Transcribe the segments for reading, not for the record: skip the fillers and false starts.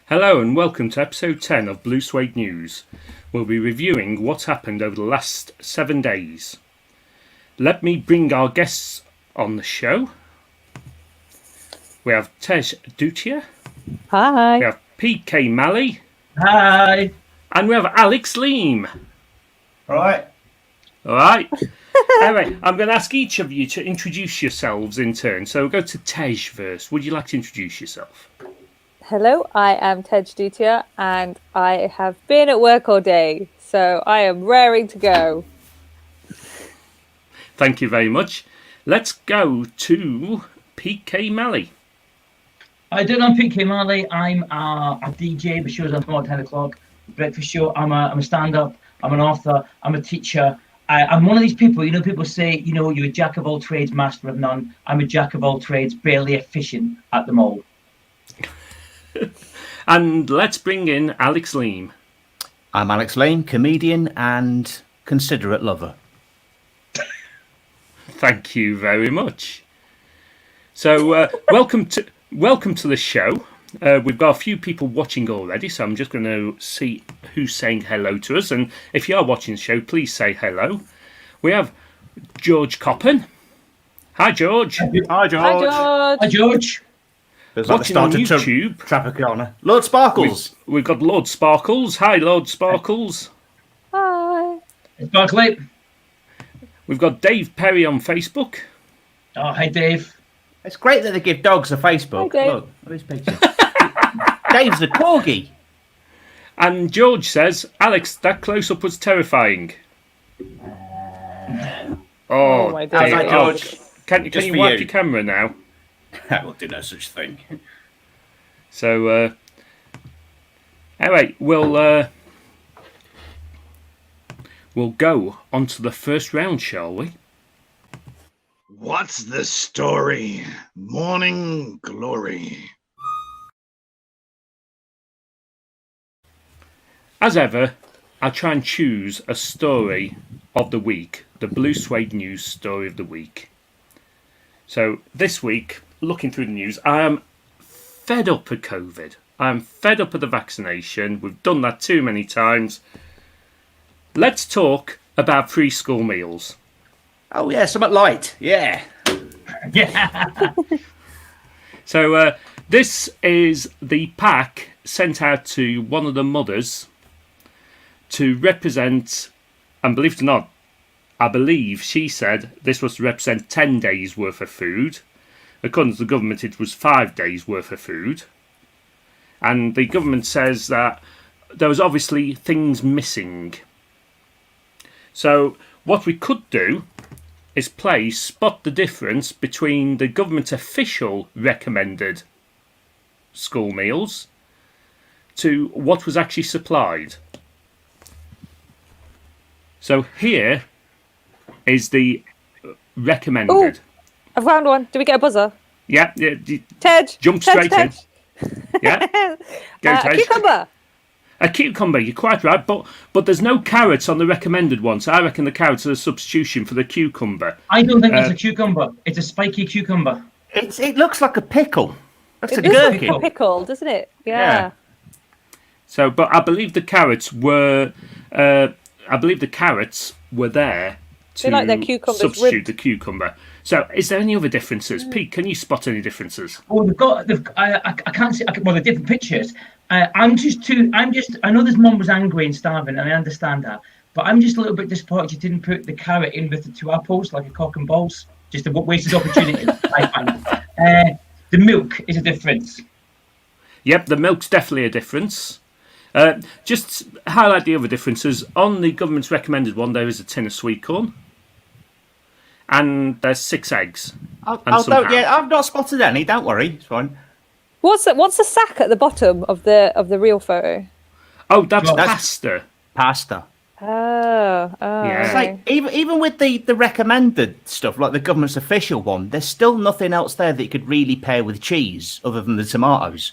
Hello and welcome to episode 10 of Blue Suede News. We'll be reviewing what's happened over the last 7 days. Let me bring our guests on the show. We have Tej Dhutia. Hi. We have PK Malley. Hi. And we have Alex Leam. All right. Anyway, I'm going to ask each of you to introduce yourselves in turn. So we'll go to Tej first. Would you like to introduce yourself? Hello, I am Tej Dhutia and I have been at work all day, so I am raring to go. Thank you very much. Let's go to PK Malley. I don't know, I'm PK Marley. I'm a DJ, but shows on tomorrow at 10 o'clock. Breakfast show. I'm a stand-up. I'm an author. I'm a teacher. I'm one of these people, people say, you're a jack of all trades, master of none. I'm a jack of all trades, barely efficient at them all. And let's bring in Alex Leam. I'm Alex Leam, comedian and considerate lover. Thank you very much. So, welcome to the show. We've got a few people watching already, so I'm just going to see who's saying hello to us. And if you are watching the show, please say hello. We have George Coppen. Hi, George. Hi, George. Hi, George. Hi, George. Feels Watching like on the start of YouTube. Tropicana. Lord Sparkles. We've got Lord Sparkles. Hi, Lord Sparkles. Hi. It's Barclay. We've got Dave Perry on Facebook. Oh, hi, Dave. It's great that they give dogs a Facebook. Hi, Dave. Look at his picture. Dave's the corgi. And George says, Alex, that close-up was terrifying. Oh, my How's days. that, George? Can Just you for wipe you. your camera now? I will do no such thing. So, anyway, we'll go on to the first round, shall we? What's the story? Morning Glory. As ever, I try and choose a story of the week, the Blue Suede News story of the week. So, this week, looking through the news, I am fed up with COVID. I am fed up with the vaccination. We've done that too many times. Let's talk about free school meals. Oh, yeah, something light. Yeah. Yeah. So this is the pack sent out to one of the mothers to represent, and believe it or not, I believe she said this was to represent 10 days worth of food. According to the government, it was 5 days worth of food. And the government says that there was obviously things missing. So what we could do is play Spot the Difference between the government official recommended school meals to what was actually supplied. So here is the recommended. Ooh. I found one. Do we get a buzzer? Yeah, Tej. jump Tej, straight in. Tej. Yeah, go A Tej. cucumber. A cucumber, you're quite right, but there's no carrots on the recommended one, so I reckon the carrots are a substitution for the cucumber. I don't think it's a cucumber. It's a spiky cucumber. It looks like a pickle. That's a It does look gherkin. like a pickle, doesn't it? Yeah. So, but I believe the carrots were, there to They like their cucumbers substitute ribbed. the cucumber. So, is there any other differences? Pete, can you spot any differences? Oh, I can't see, well, the different pictures. I know this mum was angry and starving, and I understand that. But I'm just a little bit disappointed you didn't put the carrot in with the 2 apples, like a cock and balls. Just a wasted opportunity, I find. The milk is a difference. Yep, the milk's definitely a difference. Just highlight the other differences. On the government's recommended one, there is a tin of sweet corn. And there's 6 eggs. And some ham. Yeah, I've not spotted any. Don't worry, it's fine. What's the sack at the bottom of the real photo? Oh, that's Well, pasta. Pasta. Oh. Yeah. It's like even with the recommended stuff, like the government's official one, there's still nothing else there that you could really pair with cheese other than the tomatoes.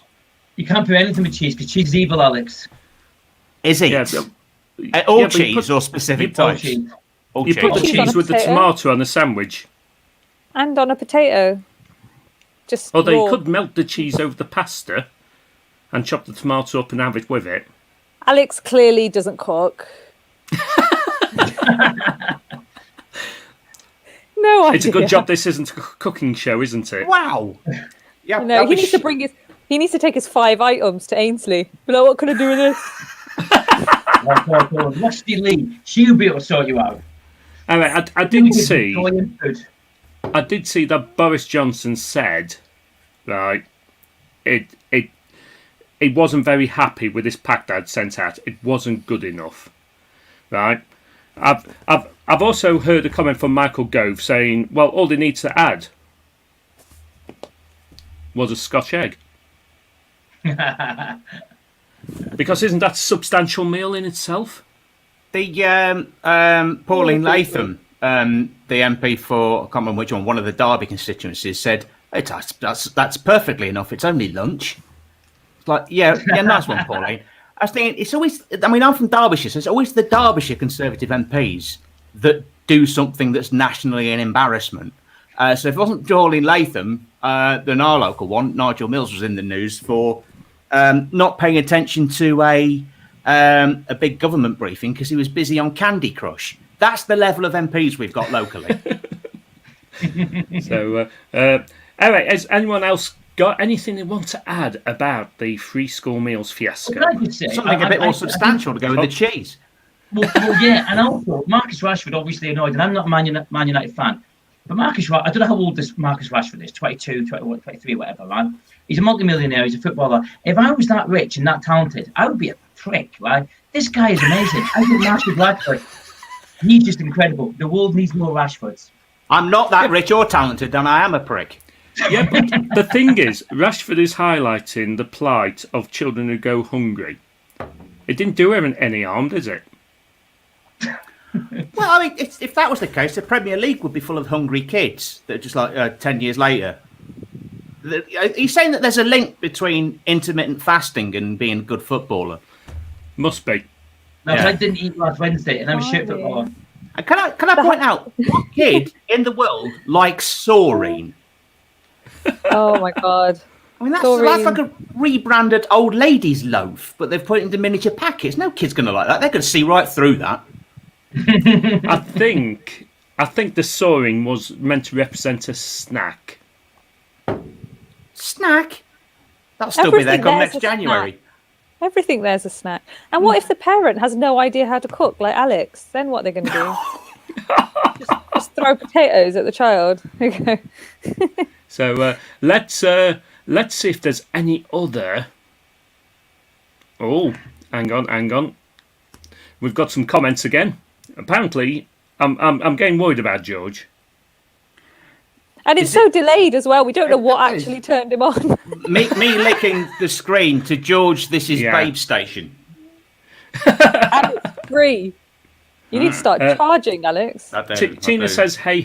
You can't put anything with cheese because cheese is evil, Alex. Is it? Yeah, All but you cheese put- or specific All types? cheese. All You put the cheese. Cheese on cheese a with the potato. tomato on the sandwich. And on a potato. Just Although you raw. could melt the cheese over the pasta and chop the tomato up and have it with it. Alex clearly doesn't cook. No idea. It's a good job this isn't a cooking show, isn't it? Wow. Yeah, No, that he was needs to bring his. He needs to take his 5 items to Ainsley. Be like, what can I do with this? Rusty Lee, she'll be able to sort you out. Anyway, I did see that Boris Johnson said, right, it wasn't very happy with this pack that I'd sent out. It wasn't good enough, right? I've also heard a comment from Michael Gove saying, well, all they need to add was a Scotch egg. Because isn't that a substantial meal in itself? The Pauline Latham, the MP for, I can't remember which one of the Derby constituencies, said, that's perfectly enough. It's only lunch. It's like, yeah, nice one, Pauline. I was thinking, it's always, I mean, I'm from Derbyshire, so it's always the Derbyshire Conservative MPs that do something that's nationally an embarrassment. So if it wasn't Pauline Latham, then our local one, Nigel Mills, was in the news for not paying attention to a big government briefing because he was busy on Candy Crush. That's the level of MPs we've got locally. So, anyway, has anyone else got anything they want to add about the free school meals fiasco? Well, can I just say, Something a bit more substantial to go with the cheese. Well, yeah, and also Marcus Rashford obviously annoyed, and I'm not a Man United fan, but Marcus Rashford, I don't know how old this Marcus Rashford is, 22, 21, 23, whatever, right? He's a multi-millionaire, he's a footballer. If I was that rich and that talented, I would be a prick, right? This guy is amazing. I think Marcus Rashford, he's just incredible. The world needs more Rashfords. I'm not that rich or talented, and I am a prick. Yeah, but the thing is, Rashford is highlighting the plight of children who go hungry. It didn't do him any harm, did it? Well, I mean, if that was the case, the Premier League would be full of hungry kids that are just like 10 years later. He's saying that there's a link between intermittent fasting and being a good footballer. Must be. No, Yeah. I didn't eat last Wednesday, and I'm a shit footballer. And can I point out, what kid in the world likes saurine? Oh my god. I mean, that's Saurine. like a rebranded old lady's loaf, but they've put it into miniature packets. No kid's going to like that. They're going to see right through that. I think the soaring was meant to represent a snack. Snack? That'll still be there Everything come there's next a January. snack. Everything there's a snack. And what if the parent has no idea how to cook, like Alex? Then what are they going to do? just throw potatoes at the child. Okay. So let's see if there's any other. Oh, hang on. We've got some comments again. Apparently, I'm getting worried about George. And it's so delayed as well. We don't know what actually turned him on. me licking the screen to George, this is Yeah. Babe Station. And it's free. You need to start charging, Alex. Tina says, hey.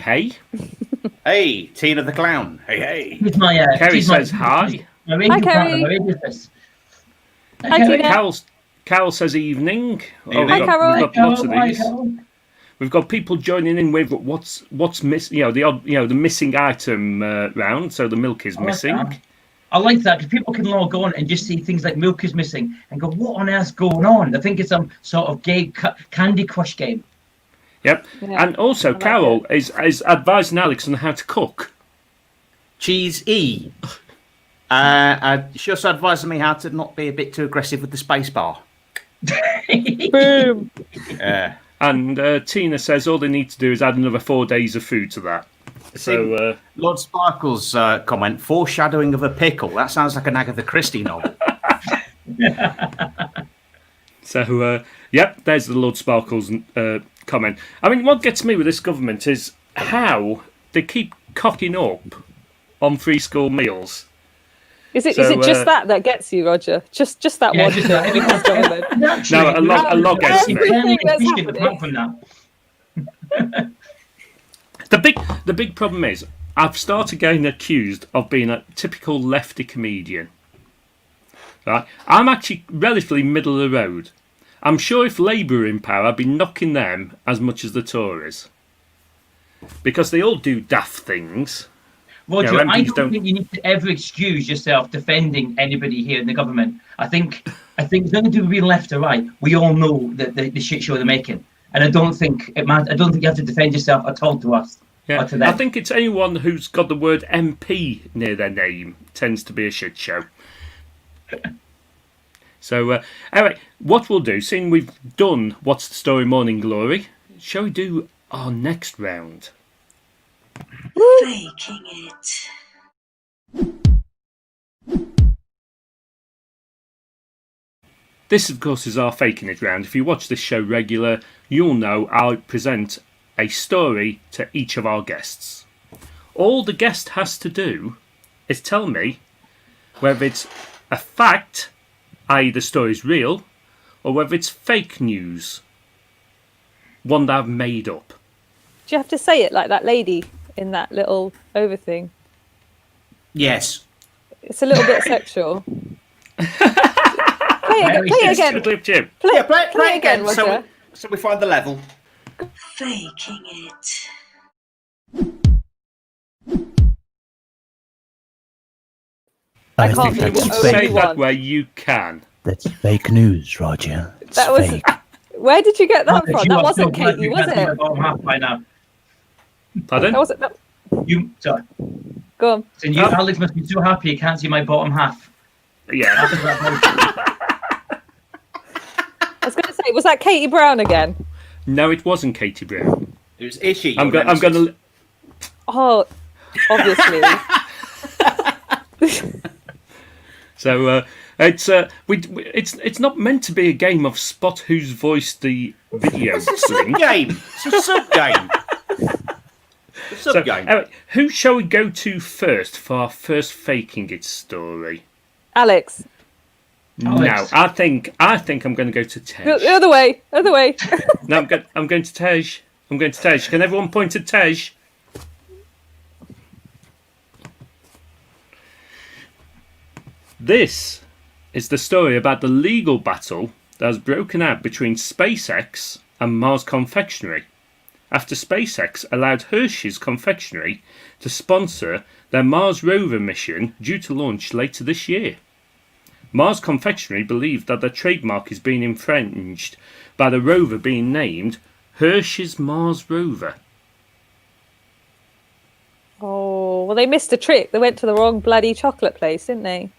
Hey, Tina the Clown. Hey. Here's my, Kerry says hi. My radio Hi, partner, Kerry. my radio business. Hi, Kerry. Tina. Carol says evening. Evening. Hi, Carol. We've got lots of Hi, these. Carol. We've got people joining in with what's missing. The missing item round. So the milk is I like missing. that. I like that because people can log on and just see things like milk is missing and go, what on earth's going on? I think it's some sort of gay Candy Crush game. Yep. Yeah, And also, like Carol is advising Alex on how to cook. Cheese E. She also advised me how to not be a bit too aggressive with the space bar. Boom. And Tina says all they need to do is add another 4 days of food to that. So Lord Sparkle's comment, foreshadowing of a pickle. That sounds like an Agatha Christie novel. Yep, there's the Lord Sparkle's comment. I mean, what gets me with this government is how they keep cocking up on free school meals. Is it So, just that gets you, Roger? Just that Yeah, one just thing. that. No, a lot gets me. Everything that's Efficient happening. apart from that. The big problem is I've started getting accused of being a typical lefty comedian. Right? I'm actually relatively middle of the road. I'm sure if Labour were in power, I'd be knocking them as much as the Tories. Because they all do daft things. Roger, Yeah, I MPs don't think you need to ever excuse yourself defending anybody here in the government. I think as long as we've been left or right, we all know that the shit show they're making, and I don't think it matters. I don't think you have to defend yourself at all to us Yeah, or to them. I think it's anyone who's got the word MP near their name tends to be a shit show. So, anyway, what we'll do, seeing we've done What's the Story Morning Glory, shall we do our next round? Faking it. This, of course, is our Faking It round. If you watch this show regular, you'll know I present a story to each of our guests. All the guest has to do is tell me whether it's a fact, i.e. the story's real, or whether it's fake news, one that I've made up. Do you have to say it like that lady in that little over thing? Yes. It's a little bit sexual. Play it again. Good luck, Jim. Play Play it again, Roger. so we find the level. Faking it. I I can't think think that's of Say only fake. that one. where you can. That's fake news, Roger. It's That was. fake. Where did you get that You from? That are wasn't so glad Katie, you was can't see my it? bottom half by now. Pardon? That wasn't. Sorry. Go on. So you, Alex, must be so happy you can't see my bottom half. Yeah. After that I was going to say, was that Katie Brown again? No, it wasn't Katie Brown. It was Ishi. I'm going to... Oh, obviously. So it's not meant to be a game of spot who's voiced the video It's a string. sub-game. It's a sub-game. A So, sub-game. who shall we go to first for our first Faking It story? Alex. Alex. No, I think I'm going to go to Tej. The other way. Other way. No, I'm going to Tej. I'm going to Tej. Can everyone point at Tej? This is the story about the legal battle that has broken out between SpaceX and Mars Confectionery after SpaceX allowed Hershey's Confectionery to sponsor their Mars rover mission due to launch later this year. Mars Confectionery believed that their trademark is being infringed by the rover being named Hershey's Mars Rover. Oh, well, they missed a trick. They went to the wrong bloody chocolate place, didn't they?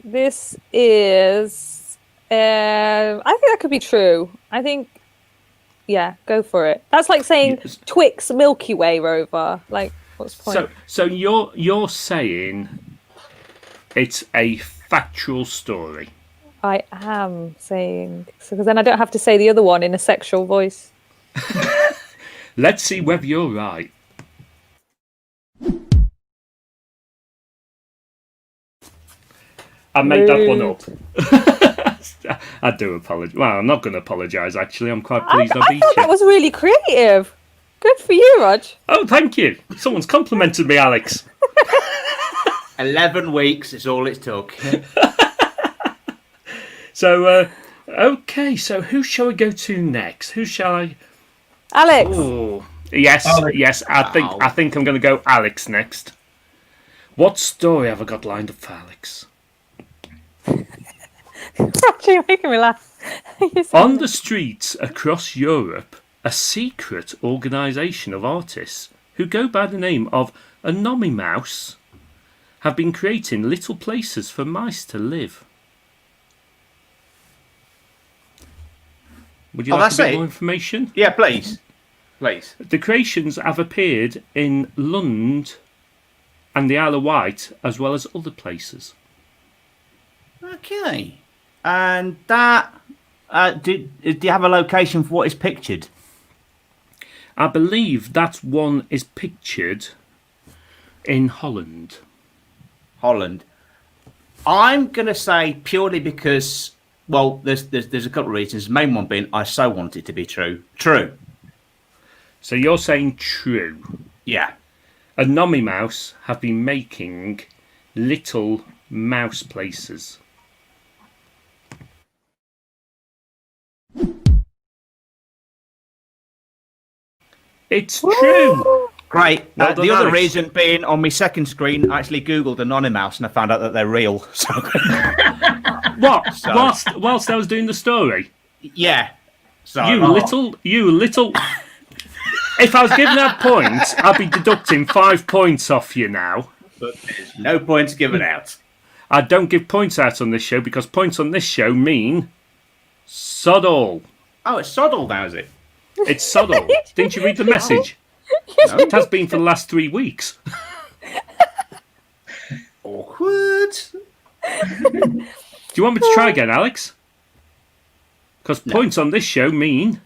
This is. I think that could be true. I think. Yeah, go for it. That's like saying Yes. Twix Milky Way rover. Like, what's the point? So you're saying it's a factual story. I am saying because then I don't have to say the other one in a sexual voice. Let's see whether you're right. I made that one up. I do apologise. Well, I'm not going to apologise, actually. I'm quite pleased I beat thought you. that was really creative. Good for you, Rog. Oh, thank you. Someone's complimented me, Alex. 11 weeks is all it took. So, okay. So, who shall we go to next? Who shall I? Alex. Oh, yes, Alex. yes. I think I'm going to go Alex next. What story have I got lined up for Alex? Rog, you're making me laugh. On the streets across Europe, a secret organisation of artists who go by the name of Mouse have been creating little places for mice to live. Would you like a that's bit it? more information? Yeah, please. Please. The creations have appeared in Lund and the Isle of Wight, as well as other places. Okay. And that... do you have a location for what is pictured? I believe that one is pictured in Holland. Holland. I'm going to say purely because, well, there's a couple of reasons. The main one being I so want it to be true. True. So you're saying true. Yeah. Mouse have been making little mouse places. It's true. Great. Well done, The other Alex. reason being on my second screen, I actually Googled Anonymous and I found out that they're real. So What? So- Whilst I was doing the story? yeah. So You little. If I was giving out points, I'd be deducting 5 points off you now. but there's no points given out. I don't give points out on this show because points on this show mean sod all. Oh, it's Soddle now, is it? It's sod all. Didn't you read the message? No. It has been for the last 3 weeks. Awkward. Do you want me to try again, Alex? Because points on this show mean.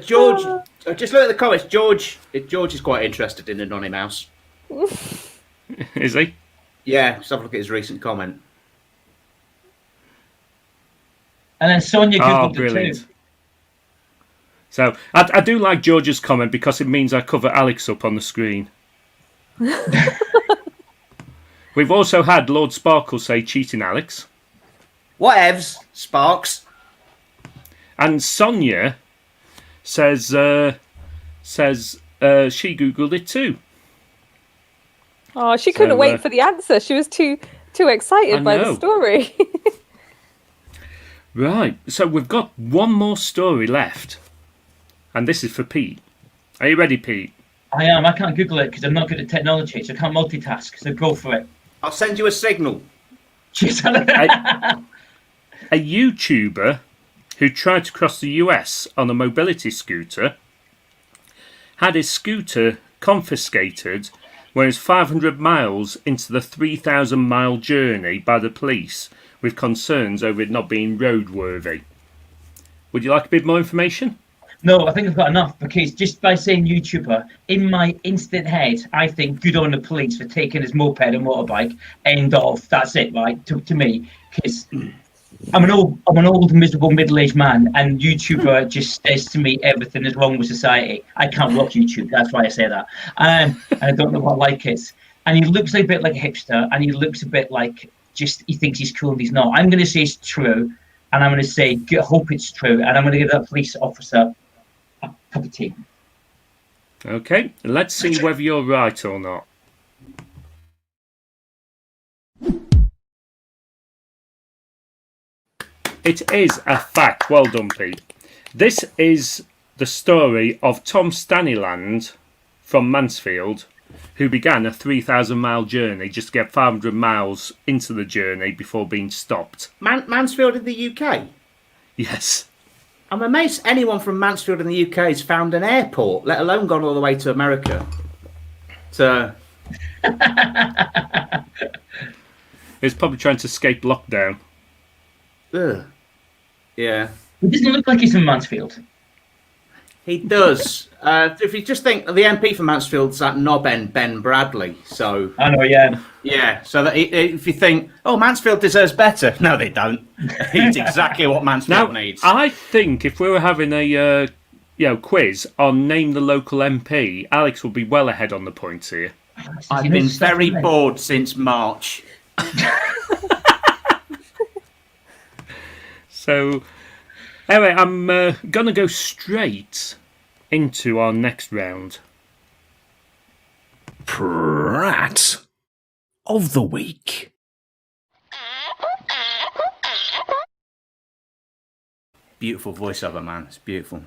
George, just look at the comments. George is quite interested in Anonymous. Is he? Yeah, just have a look at his recent comment. And then Sonia Oh, googled it brilliant. too. So, I do like George's comment because it means I cover Alex up on the screen. We've also had Lord Sparkle say cheating Alex. Whatevs, Sparks. And Sonia says she Googled it too. Oh, she couldn't So, wait for the answer. She was too excited I by the know. story. Right, so we've got one more story left. And this is for Pete. Are you ready, Pete? I am. I can't Google it because I'm not good at technology, so I can't multitask. So go for it. I'll send you a signal. Cheers. A YouTuber who tried to cross the US on a mobility scooter had his scooter confiscated when he was 500 miles into the 3,000-mile journey by the police with concerns over it not being roadworthy. Would you like a bit more information? No, I think I've got enough because just by saying YouTuber, in my instant head, I think good on the police for taking his moped and motorbike. End of. That's it, right? To me, because I'm an old, miserable, middle-aged man, and YouTuber just says to me everything is wrong with society. I can't watch YouTube. That's why I say that. And I don't know what like is. And he looks a bit like a hipster, and he looks a bit like he thinks he's cool and he's not. I'm going to say it's true, and I'm going to say hope it's true, and I'm going to give that police officer a cup of tea. Okay, let's see whether you're right or not. It is a fact. Well done, Pete. This is the story of Tom Stanyland from Mansfield, who began a 3,000-mile journey just to get 500 miles into the journey before being stopped. Mansfield in the UK. Yes. I'm amazed anyone from Mansfield in the UK has found an airport, let alone gone all the way to America. So, He's probably trying to escape lockdown. ugh. Yeah, It doesn't look like he's in Mansfield. he does. If you just think the MP for Mansfield's that knob end Ben Bradley. So, I know, yeah. yeah. So that if you think, oh, Mansfield deserves better, no, they don't. He's exactly what Mansfield Now, needs. I think if we were having a quiz on name the local MP, Alex would be well ahead on the points here. I've been very bored since March. So, anyway, I'm going to go straight into our next round. Prat of the week. Beautiful voiceover, man. It's beautiful.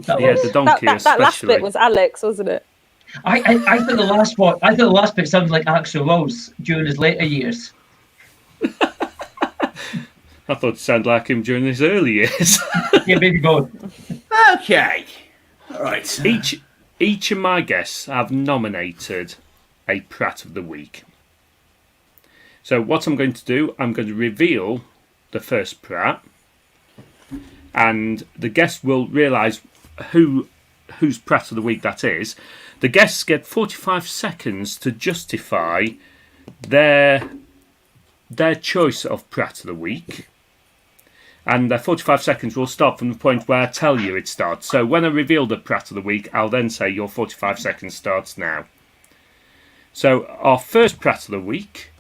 Yeah, the donkey that last especially. bit was Alex, wasn't it? I thought the last one. I thought the last bit sounded like Axl Rose during his later years. I thought it sounded like him during his early years. Yeah, maybe both. Okay. All right. Each of my guests have nominated a Prat of the Week. So what I'm going to do, I'm going to reveal the first Prat, and the guests will realise whose Prat of the Week that is. The guests get 45 seconds to justify their choice of Prat of the Week. And 45 seconds will start from the point where I tell you it starts. So when I reveal the Prat of the Week, I'll then say your 45 seconds starts now. So our first Prat of the Week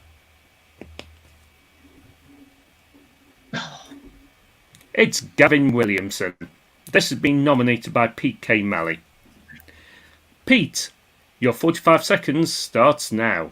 It's Gavin Williamson. This has been nominated by Pete K. Malley. Pete, your 45 seconds starts now.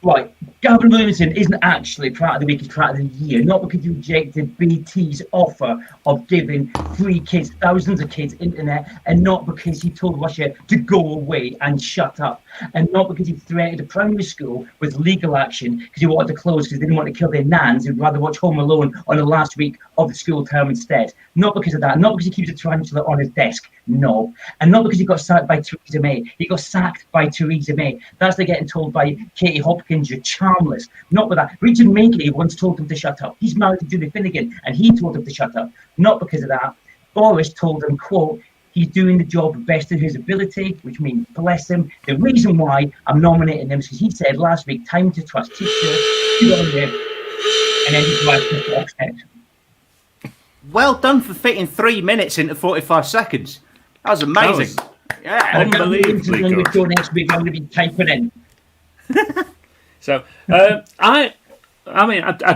Right, Gavin Williamson isn't actually Prat of the Week, it's Prat of the Year, not because he rejected BT's offer of giving free kids, thousands of kids, internet, and not because he told Russia to go away and shut up, and not because he threatened a primary school with legal action because he wanted to close because they didn't want to kill their nans, they'd rather watch Home Alone on the last week of the school term instead. Not because of that, not because he keeps a tarantula on his desk, no. And not because he got sacked by Theresa May. He got sacked by Theresa May. That's like getting told by Katie Hopkins, you're charmless. Not with that. Richard Makeley once told him to shut up. He's married to Julie Finnegan, and he told him to shut up. Not because of that. Boris told him, quote, he's doing the job best of his ability, which means bless him. The reason why I'm nominating him is because he said last week, time to trust teacher, get on there, and then he's like, Mr. Oxhead. Well done for fitting 3 minutes into 45 seconds. That was amazing. Yeah, unbelievably on the good. show next week, I'm going to be typing in. So, I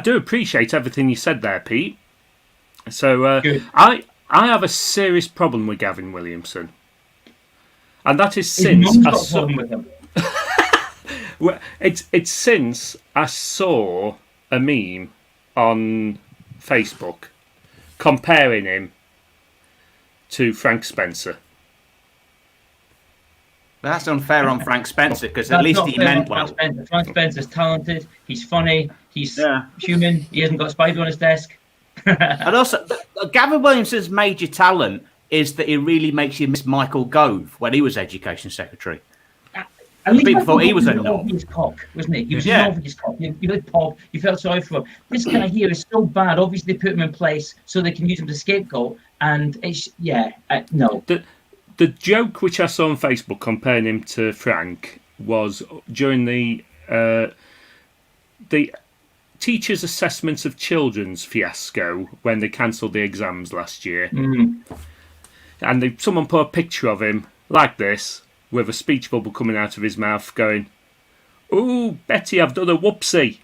do appreciate everything you said there, Pete. So, I have a serious problem with Gavin Williamson, and that is since I saw. With him. Well, it's since I saw a meme on Facebook comparing him to Frank Spencer. That's unfair on Frank Spencer because at least he meant well. Frank Spencer's talented. He's funny. He's human. He hasn't got a spider on his desk. And also, Gavin Williamson's major talent is that he really makes you miss Michael Gove when he was Education Secretary. People thought he was a knob. Obvious cock, wasn't he? He was an obvious cock. You looked Pop. You felt sorry for him. This guy here is so bad. Obviously, they put him in place so they can use him to scapegoat. And it's no. The joke which I saw on Facebook comparing him to Frank was during the teachers' assessments of children's fiasco when they cancelled the exams last year. And someone put a picture of him like this with a speech bubble coming out of his mouth going, "Ooh, Betty, I've done a whoopsie."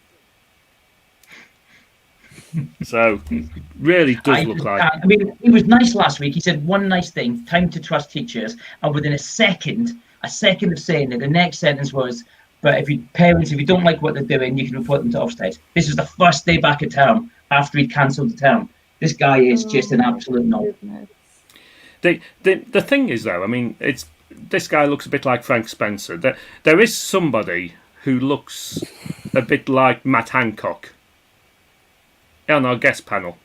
So, really does look like. I mean, he was nice last week. He said one nice thing: time to trust teachers. And within a second of saying it, the next sentence was, "But if you don't like what they're doing, you can report them to Ofsted." This was the first day back at term after he'd cancelled the term. This guy is just an absolute knob. The thing is, though, I mean, this guy looks a bit like Frank Spencer. There is somebody who looks a bit like Matt Hancock on our guest panel.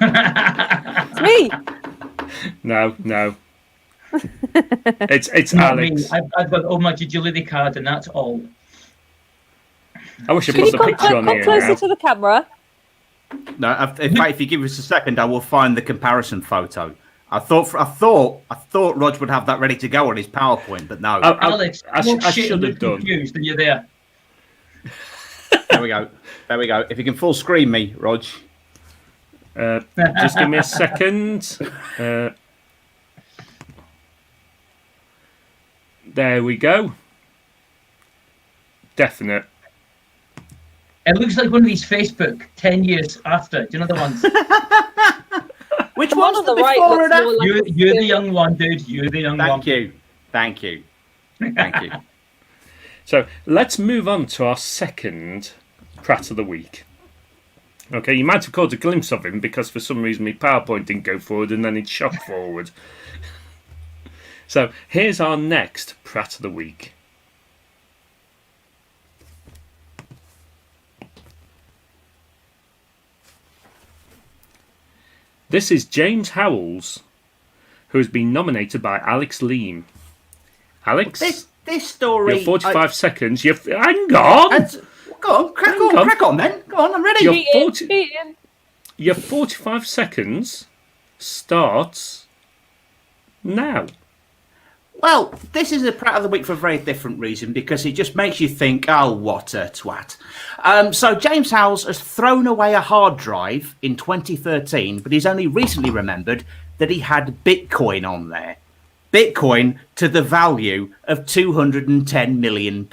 It's me. No. It's Alex. I've got all my agility card, and that's all. I wish I Can put you the picture on come here closer now. to the camera? No, in fact, if you give us a second, I will find the comparison photo. I thought Rog would have that ready to go on his PowerPoint, but no. Alex, I should have done. Confused, and you're there. There we go. If you can full screen me, Rog. Just give me a second. There we go. Definite. It looks like one of these Facebook 10 years after. Do you know the ones? Which The one one's on the the right before looks and more after? like- You're the young one, dude. You're the young one. Thank you. So let's move on to our second Pratt of the Week. Okay, you might have caught a glimpse of him because for some reason my PowerPoint didn't go forward and then it shot forward. So here's our next Pratt of the Week. This is James Howells, who has been nominated by Alex Leam. Alex, This story. your 45 seconds. Hang on. Go on, crack on, then. Go on, I'm ready. Your 45 seconds starts now. Well, this is a Pratt of the Week for a very different reason because it just makes you think, oh, what a twat. So James Howells has thrown away a hard drive in 2013, but he's only recently remembered that he had Bitcoin on there. Bitcoin to the value of £210 million.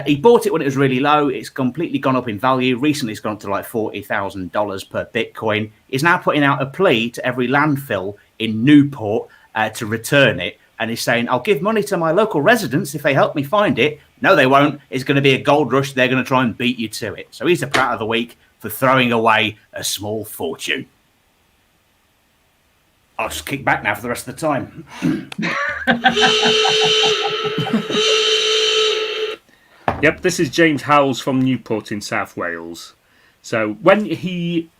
He bought it when it was really low. It's completely gone up in value. Recently, it's gone up to like $40,000 per Bitcoin. He's now putting out a plea to every landfill in Newport to return it. And he's saying, I'll give money to my local residents if they help me find it. No, they won't. It's going to be a gold rush. They're going to try and beat you to it. So he's the Prat of the Week for throwing away a small fortune. I'll just kick back now for the rest of the time. Yep, this is James Howells from Newport in South Wales. So when he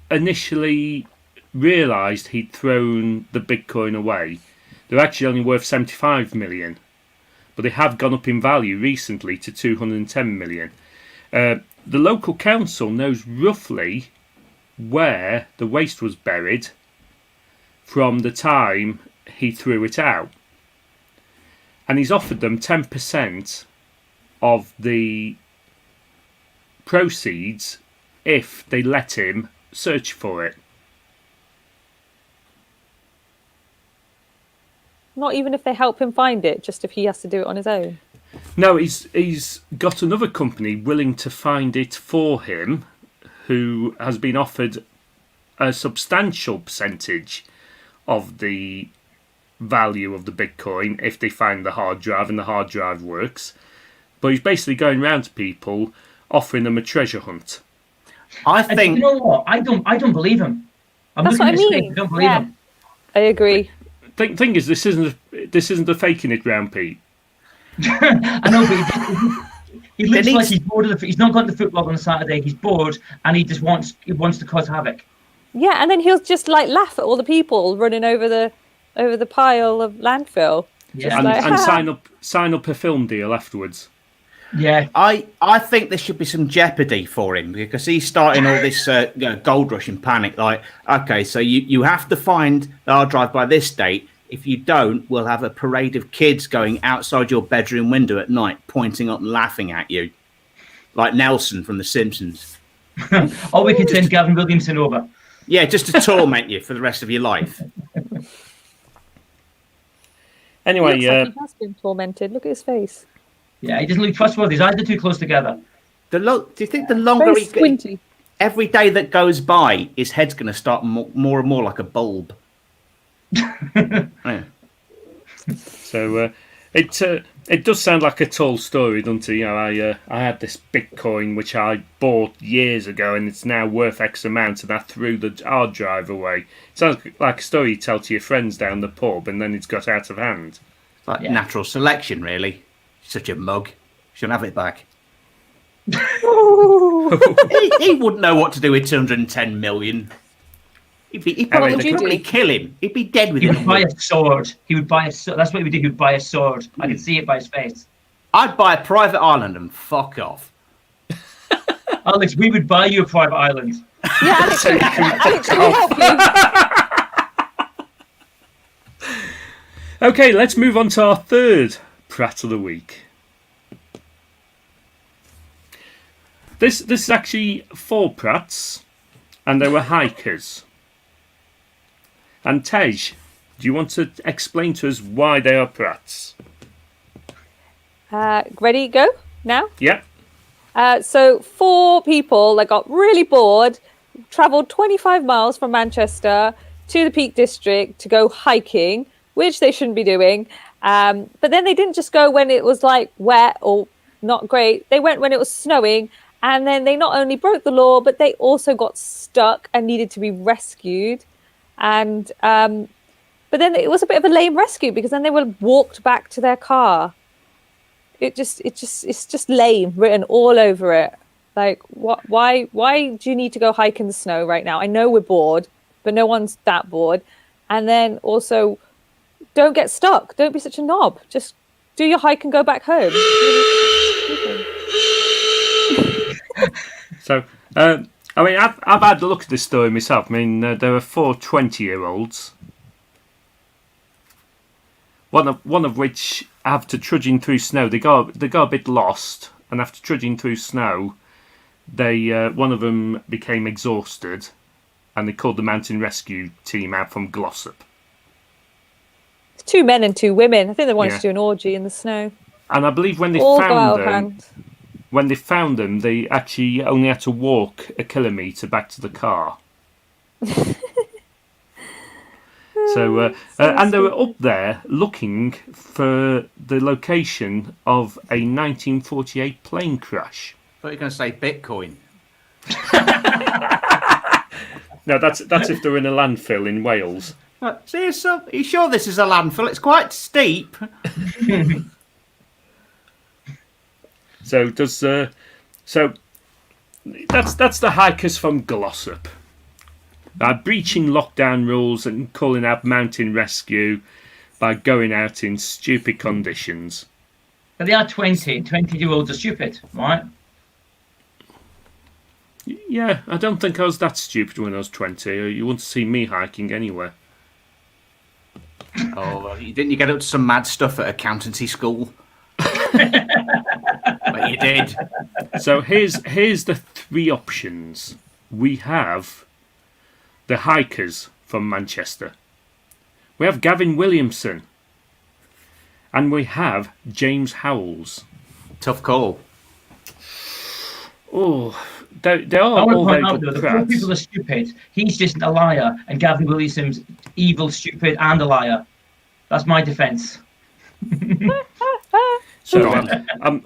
initially realised he'd thrown the Bitcoin away, they're actually only worth 75 million. But they have gone up in value recently to 210 million. The local council knows roughly where the waste was buried from the time he threw it out. And he's offered them 10% of the proceeds if they let him search for it. Not even if they help him find it, just if he has to do it on his own. No, he's got another company willing to find it for him, who has been offered a substantial percentage of the value of the Bitcoin if they find the hard drive and the hard drive works. But he's basically going around to people offering them a treasure hunt. I think. You know what? I don't believe him. That's what I mean. I don't believe him. I agree. Thing is, this isn't a faking it round, Pete. I know, but he looks like he's bored of he's not gone to football on Saturday. He's bored, and he wants to cause havoc. Yeah, and then he'll just like laugh at all the people running over the pile of landfill. Yeah, and sign up a film deal afterwards. Yeah, I think there should be some jeopardy for him because he's starting all this gold rush and panic. Like, okay, so you have to find the hard drive by this date. If you don't, we'll have a parade of kids going outside your bedroom window at night, pointing up and laughing at you, like Nelson from The Simpsons. or we could send Gavin Williamson over. Yeah, just to torment you for the rest of your life. Anyway, He looks like he has been tormented. Look at his face. Yeah, he doesn't look trustworthy. His eyes are too close together. Do you think the longer Very squinty. every day that goes by, his head's going to start more and more like a bulb? Yeah. So it does sound like a tall story, doesn't it? You know, I had this Bitcoin which I bought years ago, and it's now worth X amount, and I threw the hard drive away. It sounds like a story you tell to your friends down the pub, and then it's got out of hand. Like natural selection, really. Such a mug. Shouldn't have it back. he wouldn't know what to do with 210 million. He'd probably kill him. He'd be dead within a week. He would buy a sword. He would buy a sword. That's what he would do. He would buy a sword. I can see it by his face. I'd buy a private island and fuck off. Alex, we would buy you a private island. Yeah, Alex, Alex, can we help you? Okay, let's move on to our third Prat of the Week. This is actually 4 Prats, and they were hikers. And Tej, do you want to explain to us why they are Prats? Ready, go now? Yeah. So 4 people that got really bored, travelled 25 miles from Manchester to the Peak District to go hiking, which they shouldn't be doing. But then they didn't just go when it was like wet or not great. They went when it was snowing, and then they not only broke the law, but they also got stuck and needed to be rescued. And but then it was a bit of a lame rescue because then they were walked back to their car. It's just lame written all over it. Like, what? Why do you need to go hike in the snow right now? I know we're bored, but no one's that bored. And then also, don't get stuck. Don't be such a knob. Just do your hike and go back home. So, I mean, I've had a look at this story myself. I mean, there are 4 20-year-olds. One of which, after trudging through snow, they got a bit lost, and after trudging through snow, one of them became exhausted, and they called the mountain rescue team out from Glossop. 2 men and 2 women. I think they wanted to do an orgy in the snow. And I believe when they All go out found of them, hand. when they found them, they actually only had to walk a kilometre back to the car. So, and they were up there looking for the location of a 1948 plane crash. I thought you were going to say Bitcoin. No, that's if they're in a landfill in Wales. See, are you sure this is a landfill? It's quite steep. So that's the hikers from Glossop. Breaching lockdown rules and calling out mountain rescue by going out in stupid conditions. But they are 20-year-olds are stupid, right? Yeah, I don't think I was that stupid when I was 20. You wouldn't see me hiking anywhere. Oh, didn't you get up to some mad stuff at accountancy school? But you did. So here's the three options. We have the hikers from Manchester. We have Gavin Williamson. And we have James Howells. Tough call. Oh, they are I want to all point very out, good though, the four prats. people are stupid. He's just a liar, and Gavin Williamson's evil, stupid, and a liar. That's my defence. So I'm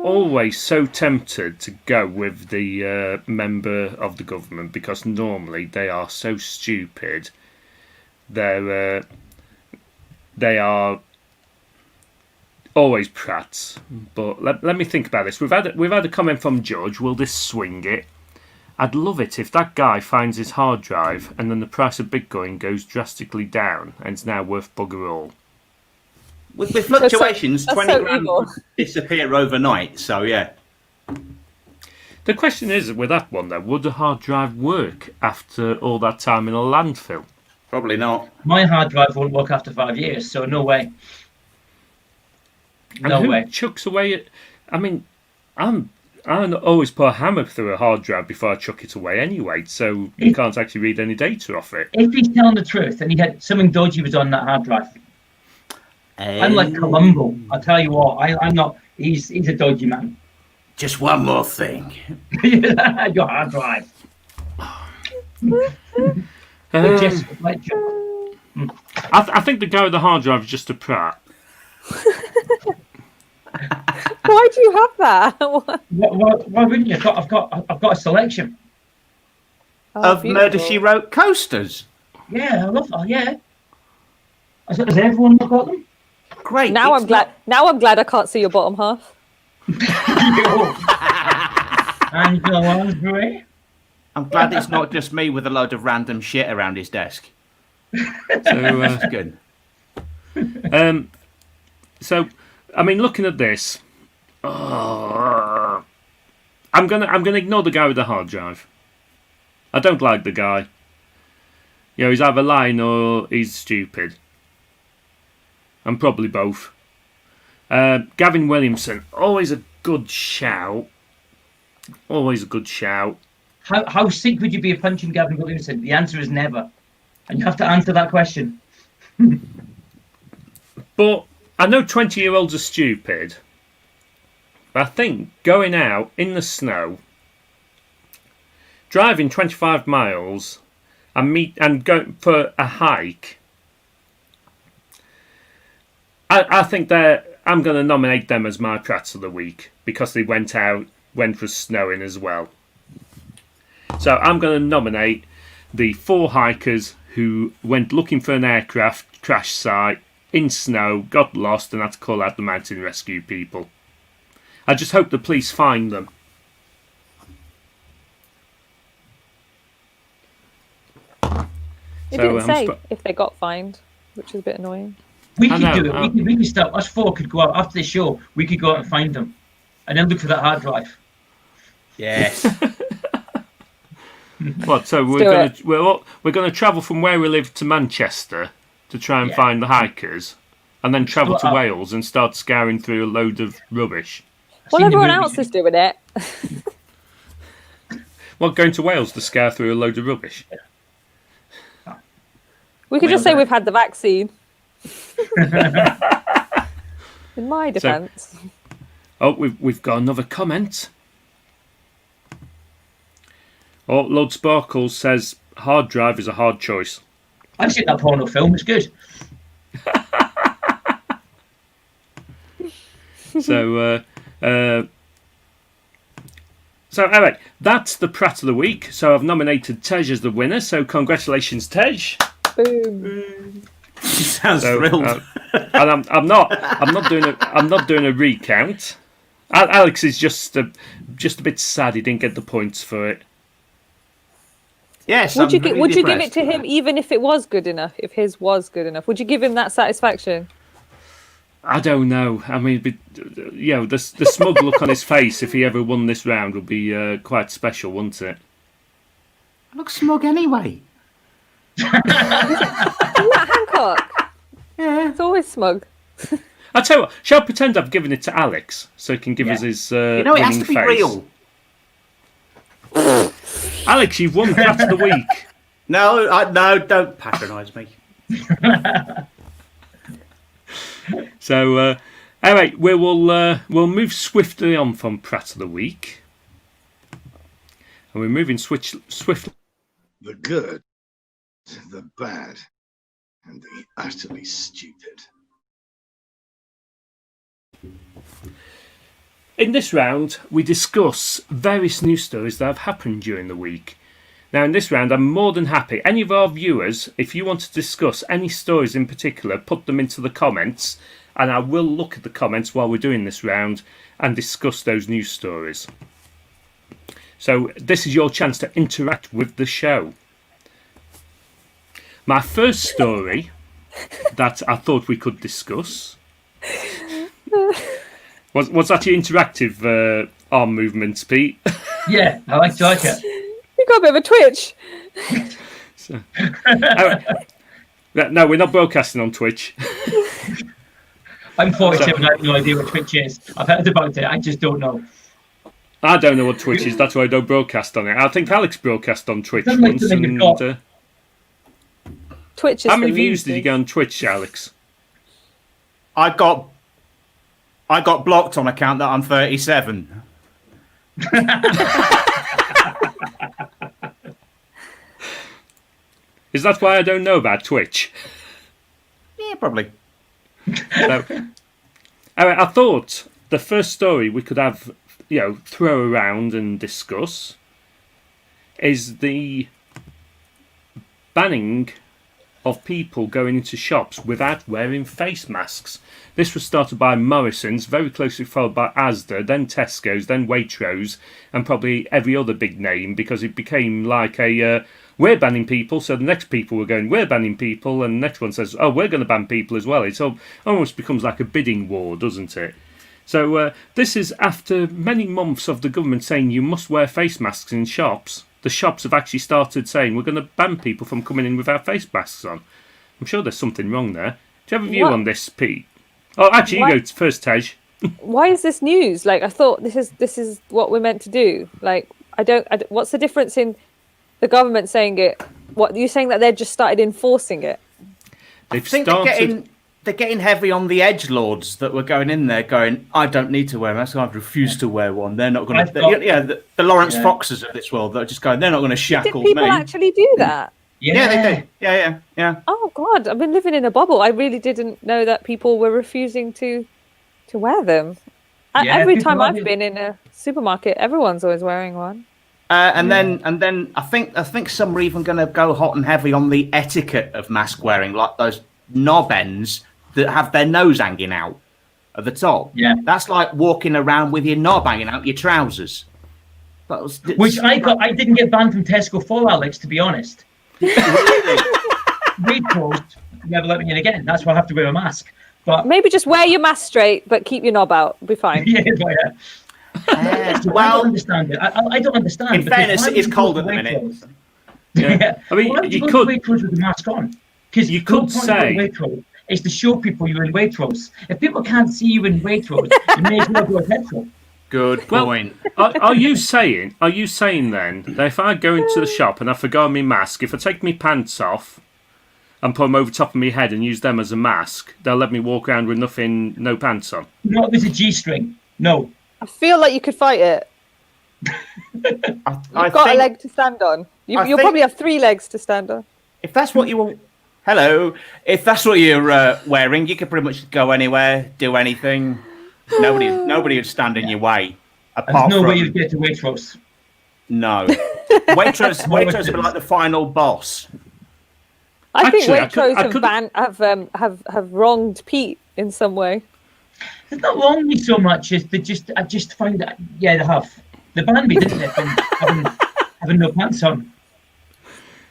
always so tempted to go with the member of the government because normally they are so stupid. They are always prats. But let me think about this. We've had a comment from George. Will this swing it? I'd love it if that guy finds his hard drive and then the price of Bitcoin goes drastically down and it's now worth bugger all. With fluctuations, that's 20 so grand evil. disappear overnight. So, yeah. The question is, with that one though, would a hard drive work after all that time in a landfill? Probably not. My hard drive won't work after 5 years, so no way. And No who way. chucks away? I mean, I always put a hammer through a hard drive before I chuck it away anyway, so you can't actually read any data off it. If he's telling the truth and he had something dodgy was on that hard drive, I'm like Columbo. I'll tell you what, I'm not. He's a dodgy man. Just one more thing. Your hard drive. I think the guy with the hard drive is just a prat. Why do you have that? Why wouldn't you? I've got a selection. Of Murder, She Wrote coasters. Yeah, I love that. Yeah. Has everyone got them? Great. Now it's I'm glad. Now I'm glad I can't see your bottom half. Angela Lansbury. I'm glad it's not just me with a load of random shit around his desk. So, That's good. so I mean, looking at this, I'm gonna ignore the guy with the hard drive. I don't like the guy. You know, he's either lying or he's stupid. And probably both. Gavin Williamson, always a good shout. Always a good shout. How sick would you be of punching Gavin Williamson? The answer is never. And you have to answer that question. But I know 20-year-olds are stupid. But I think going out in the snow, driving 25 miles and going for a hike, I think I'm going to nominate them as my Prats of the Week because they went for snowing as well. So I'm going to nominate the 4 hikers who went looking for an aircraft crash site in snow, got lost, and had to call out the mountain rescue people. I just hope the police find them. It didn't say if they got fined, which is a bit annoying. We could do it. We could start. Us 4 could go out after the show. We could go out and find them, and then look for that hard drive. Yes. What? So we're going to travel from where we live to Manchester to try and find the hikers, and then travel to Wales and start scouring through a load of rubbish. Well, everyone else is doing it. Well, going to Wales to scour through a load of rubbish. We could just say we've had the vaccine. In my defence. Oh, we've got another comment. Oh, Lord Sparkles says hard drive is a hard choice. I've seen that porno film. It's good. So anyway, that's the Prat of the Week. So I've nominated Tej as the winner. So congratulations, Tej. Boom. Sounds thrilled. And I'm not doing a recount. Alex is just a bit sad he didn't get the points for it. Yes. Would you give it to him even if it was good enough? If his was good enough, would you give him that satisfaction? I don't know. I mean, the smug look on his face if he ever won this round would be quite special, wouldn't it? I look smug anyway. Isn't that Hancock? Yeah. It's always smug. I'll tell you what, shall I pretend I've given it to Alex so he can give us his it has to be face? real. Alex, you've won Prat of the Week. No, don't patronise me. So, anyway, we'll move swiftly on from Prat of the Week. And we're moving swiftly. The good, the bad, and the utterly stupid. In this round, we discuss various news stories that have happened during the week. Now, in this round, I'm more than happy. Any of our viewers, if you want to discuss any stories in particular, put them into the comments, and I will look at the comments while we're doing this round and discuss those news stories. So, this is your chance to interact with the show. My first story that I thought we could discuss was that your interactive arm movements, Pete? Yeah, I like it. You got a bit of a twitch. No, we're not broadcasting on Twitch. I'm 47 I have no idea what Twitch is. I've heard about it, I just don't know. I don't know what Twitch is, that's why I don't broadcast on it. I think Alex broadcast on Twitch Sounds like once. something And, you've got. Twitch is how many for views did you losers. get on Twitch, Alex? I got blocked on account that I'm 37. Is that why I don't know about Twitch? Yeah, probably. So, I thought the first story we could have, throw around and discuss is the banning of people going into shops without wearing face masks. This was started by Morrison's, very closely followed by Asda, then Tesco's, then Waitrose, and probably every other big name, because it became like a we're banning people, so the next people were going, we're banning people, and the next one says, oh, we're going to ban people as well. It almost becomes like a bidding war, doesn't it? So this is after many months of the government saying you must wear face masks in shops. The shops have actually started saying we're going to ban people from coming in without face masks on. I'm sure there's something wrong there. Do you have a view on this, Pete? Oh, actually, you go first, Tej. Why is this news? Like, I thought this is what we're meant to do. Like, I don't. What's the difference in the government saying it? What you're saying that they've just started enforcing it? They've I think started. they're getting heavy on the edgelords that were going in there going, I don't need to wear a mask, I refuse to wear one. They're not going to... The Lawrence Foxes of this world that are just going, they're not going to shackle Did people me. actually do that? Yeah, they do. Yeah. Oh, God, I've been living in a bubble. I really didn't know that people were refusing to wear them. Yeah, Every people time are I've doing- been in a supermarket, everyone's always wearing one. And then I think some are even going to go hot and heavy on the etiquette of mask wearing, like those knob ends that have their nose hanging out at the top. Yeah. That's like walking around with your knob hanging out your trousers. Which I didn't get banned from Tesco for, Alex, to be honest. Waitrose never let me in again. That's why I have to wear a mask. But Maybe just wear your mask straight, but keep your knob out. Be fine. yeah. I don't understand it. I don't understand. In because fairness, why it is would you cold go at to the minute. Waitrose? Yeah. I mean, Why would you go to could. Waitrose with the mask on? Because You could say- Waitrose is to show people you're in Waitrose. If people can't see you in Waitrose, you may as well go to petrol. Good point. Are you saying then that if I go into the shop and I forgot my mask, if I take my pants off, and put them over top of my head and use them as a mask, they'll let me walk around with no pants on. Not with a G-string. No. I feel like you could fight it. You've got a leg to stand on. You'll probably have 3 legs to stand on. If that's what you want, hello. If that's what you're wearing, you could pretty much go anywhere, do anything. Nobody would stand in your way. There's no way you'd get to Waitrose. No, Waitrose would be like the final boss. I think Waitrose have wronged Pete in some way. It's not wronged me so much as I just find that they have. They banned me, didn't they, from having no pants on.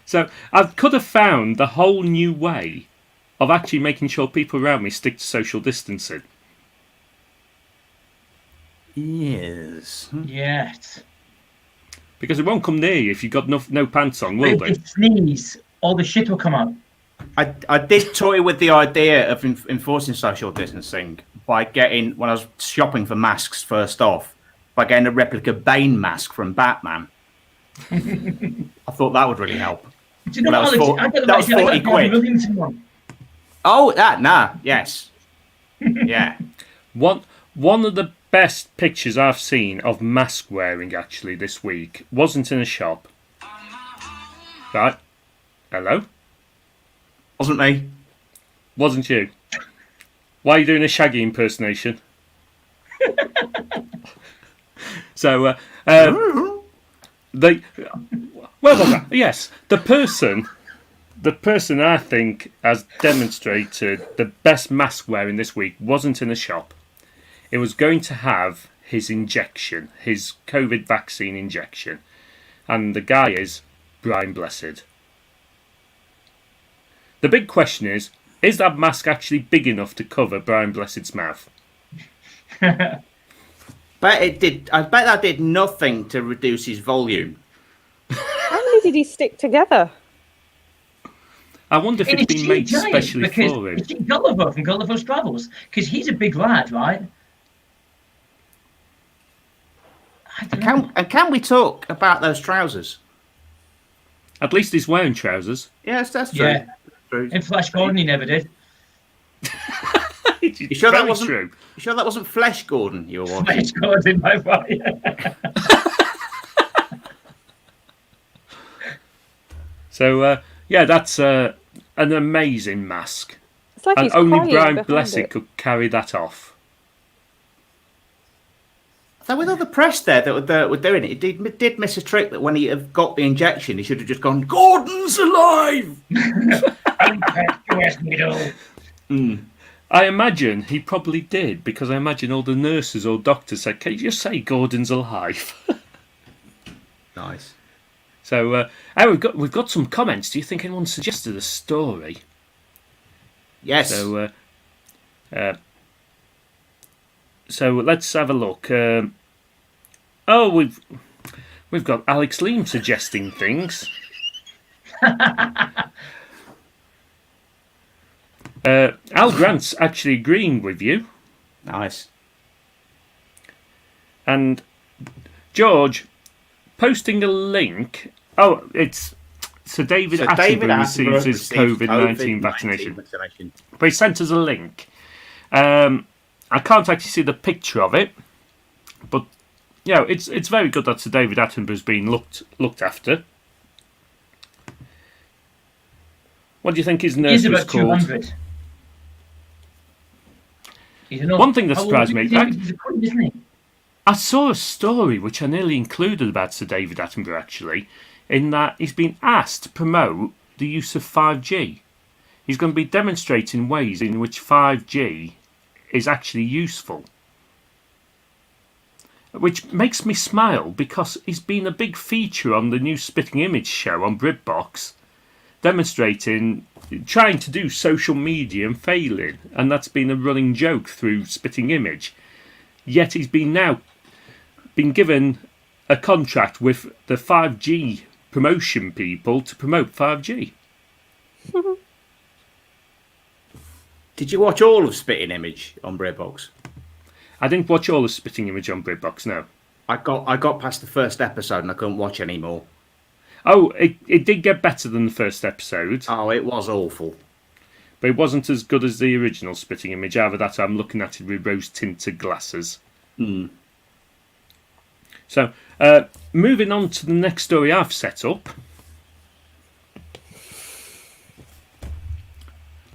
So I could have found the whole new way of actually making sure people around me stick to social distancing. Yes. Yes. Because it won't come near you if you've got no pants on, will they? If you sneeze, all the shit will come out. I did toy with the idea of enforcing social distancing by getting, when I was shopping for masks first off, by getting a replica Bane mask from Batman. I thought that would really help. Do you know what, Alex? That was 40 quid. Oh, yes. Yeah. One of the best pictures I've seen of mask wearing actually this week wasn't in a shop. Right? Hello? Wasn't me. Wasn't you. Why are you doing a Shaggy impersonation? So, yes, the person I think has demonstrated the best mask wearing this week wasn't in a shop. It was going to have his injection, his COVID vaccine injection. And the guy is Brian Blessed. The big question is that mask actually big enough to cover Brian Blessed's mouth? But it did. I bet that did nothing to reduce his volume. How many did he stick together? I wonder if it's been made specially for him. Is it Gulliver from Gulliver's Travels? Because he's a big lad, right? And can we talk about those trousers? At least he's wearing trousers. Yes, that's true. Yeah. True. In Flash Gordon, he never did. You sure that wasn't true? You sure that wasn't Flesh Gordon you were watching? Flash Gordon, my boy. So that's an amazing mask, It's like and he's only crying Brian behind Blessed it. could carry that off. So with all the press there that were doing it, he did miss a trick that when he had got the injection, he should have just gone, "Gordon's alive!" I imagine he probably did, because I imagine all the nurses or doctors said, "Can you just say Gordon's alive?" Nice. So we've got some comments. Do you think anyone suggested a story? Yes. So let's have a look. We've got Alex Leam suggesting things. Al Grant's actually agreeing with you. Nice. And George posting a link. Oh, it's Sir David Attenborough receives his COVID-19 vaccination. But he sent us a link. I can't actually see the picture of it, but it's very good that Sir David Attenborough's been looked after. What do you think his nurse was called? 200. One thing that surprised me, He's a queen, isn't he? I saw a story which I nearly included about Sir David Attenborough actually, in that he's been asked to promote the use of 5G. He's going to be demonstrating ways in which 5G is actually useful. Which makes me smile, because he's been a big feature on the new Spitting Image show on BritBox, demonstrating, trying to do social media and failing, and that's been a running joke through Spitting Image. Yet he's been given a contract with the 5G promotion people to promote 5G. Did you watch all of Spitting Image on BritBox? I didn't watch all of Spitting Image on BritBox, no. I got past the first episode and I couldn't watch anymore. Oh, it did get better than the first episode, Oh, it was awful. but it wasn't as good as the original Spitting Image. Either that, I'm looking at it with rose-tinted glasses. So, moving on to the next story I've set up.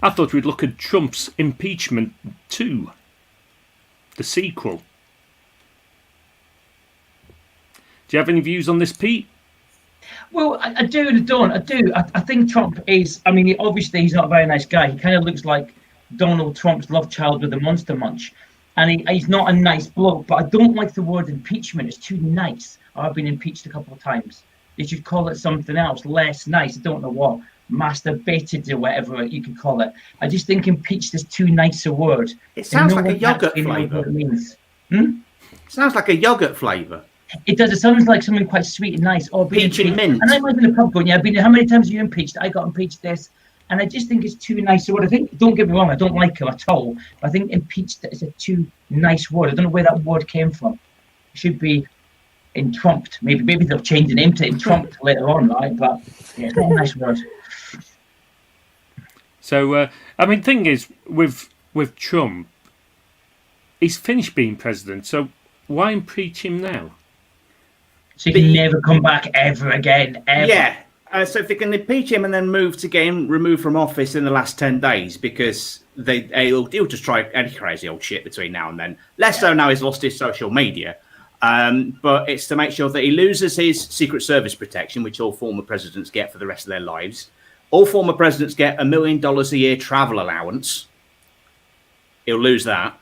I thought we'd look at Trump's impeachment 2, the sequel. Do you have any views on this, Pete? Well, I do and I don't. I do. I think Trump is. I mean, obviously, he's not a very nice guy. He kind of looks like Donald Trump's love child with a Monster Munch, and he's not a nice bloke. But I don't like the word impeachment. It's too nice. I've been impeached a couple of times. They should call it something else, less nice. I don't know what, masturbated or whatever you could call it. I just think impeached is too nice a word. It sounds And like a one yogurt actually knows flavour. what it means. Sounds like a yogurt flavour. It does. It sounds like something quite sweet and nice. Or being Peach and impeached. mint. And I'm like in the pub going, yeah, how many times are you impeached? I got impeached this. And I just think it's too nice a word. I think, don't get me wrong, I don't like him at all. But I think impeached is a too nice word. I don't know where that word came from. It should be entrumped. Maybe they'll change the name to entrumped later on, right? But yeah, it's not a nice word. So, I mean, thing is, with Trump, he's finished being president, so why impeach him now? So he can never come back ever again, ever. Yeah. So if they can impeach him and then move to get him removed from office in the last 10 days, because he'll just try any crazy old shit between now and then. Less so now he's lost his social media. But it's to make sure that he loses his Secret Service protection, which all former presidents get for the rest of their lives. All former presidents get $1 million a year travel allowance. He'll lose that.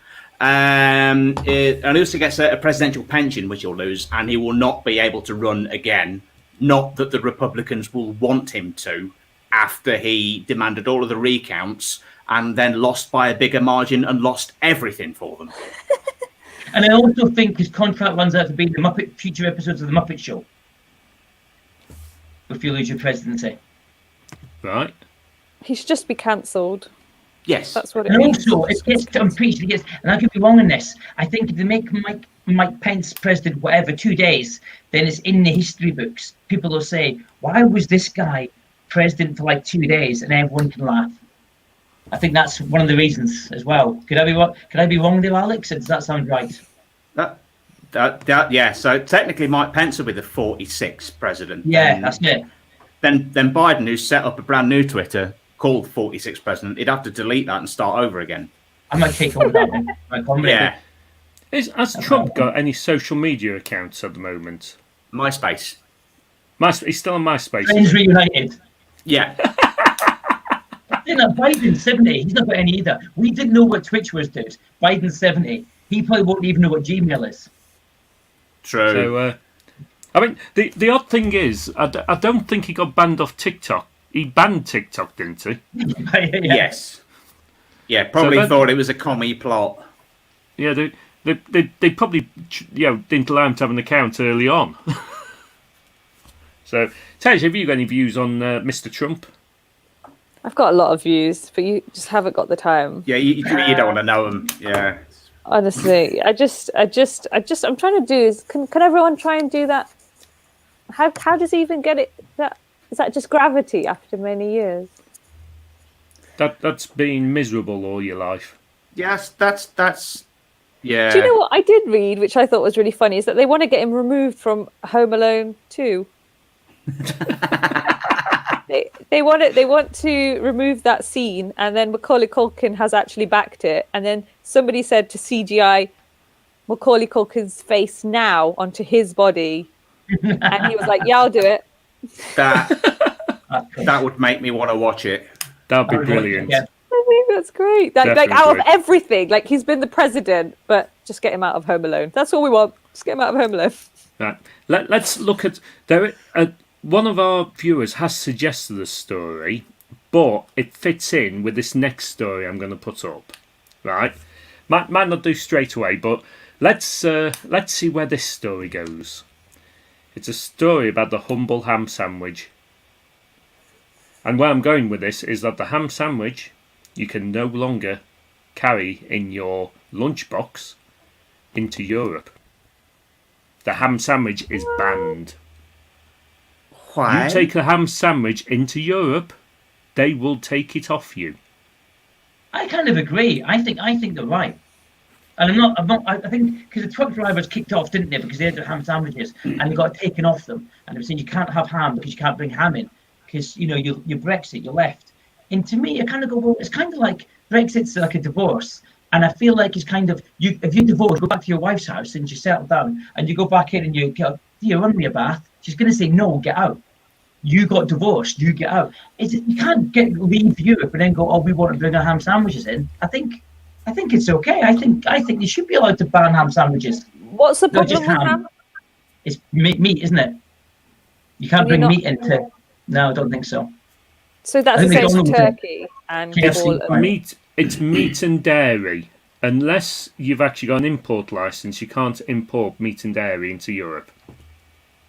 And he also gets a presidential pension, which he'll lose, and he will not be able to run again. Not that the Republicans will want him to, after he demanded all of the recounts and then lost by a bigger margin and lost everything for them. And I also think his contract runs out to be the future episodes of the Muppet Show. If you lose your presidency. Right. He should just be cancelled. Yes. That's what it And means. also, it gets impeached. And I could be wrong on this. I think if they make Mike Pence president, whatever, 2 days, then it's in the history books. People will say, why was this guy president for like 2 days? And everyone can laugh. I think that's one of the reasons as well. Could I be wrong there, Alex? Or does that sound right? Yeah. So technically, Mike Pence will be the 46th president. Yeah, that's it. Then Biden, who's set up a brand new Twitter called 46th president, he'd have to delete that and start over again. I might take over that one. Yeah. Has Trump got any social media accounts at the moment? MySpace. He's still on MySpace. Friends reunited. Yeah. You know, Biden's 70. He's not got any either. We didn't know what Twitch was, dude. Biden's 70. He probably won't even know what Gmail is. True. So, I mean, the odd thing is, I don't think he got banned off TikTok. He banned TikTok, didn't he? Yeah. Yes. Yeah, probably So thought it was a commie plot. Yeah, they probably didn't allow him to have an account early on. So, Tej, have you got any views on Mr. Trump? I've got a lot of views, but you just haven't got the time. Yeah, you don't want to know him. Yeah. Honestly, I'm trying to do is can everyone try and do that? How does he even get it? Is that just gravity after many years? That's been miserable all your life. Yes, that's yeah. Do you know what I did read, which I thought was really funny, is that they want to get him removed from Home Alone 2. They want to remove that scene, and then Macaulay Culkin has actually backed it, and then somebody said to CGI Macaulay Culkin's face now onto his body, and he was like, "Yeah, I'll do it." That would make me want to watch it. That'd be brilliant. Yeah. I think that's great. Like Definitely. out of everything, like he's been the president, but just get him out of Home Alone. That's all we want. Just get him out of Home Alone. Right. Let's look at there. One of our viewers has suggested a story, but it fits in with this next story I'm going to put up. Right, might not do straight away, but let's see where this story goes. It's a story about the humble ham sandwich, and where I'm going with this is that the ham sandwich you can no longer carry in your lunchbox into Europe. The ham sandwich is banned. Why? You take a ham sandwich into Europe, they will take it off you. I kind of agree. I think they're right. And I think because the truck drivers kicked off, didn't they? Because they had their ham sandwiches and they got taken off them. And they were saying you can't have ham because you can't bring ham in because, you know, you're Brexit, you're left. And to me, I kind of go, well, it's kind of like Brexit's like a divorce. And I feel like it's kind of, if you divorce, go back to your wife's house and you settle down and you go back in and you go, do you run me a bath? She's going to say, no, get out. You got divorced, you get out. You can't leave Europe and then go, oh, we want to bring our ham sandwiches in. I think it's okay. I think you should be allowed to ban ham sandwiches. What's the Not problem just with ham. ham? It's meat, isn't it? You can't Can you bring not- meat into. No, I don't think so. So that's I the think same as McDonald's do. turkey and KFC, all of right. Meat. It's meat and dairy. Unless you've actually got an import license, you can't import meat and dairy into Europe.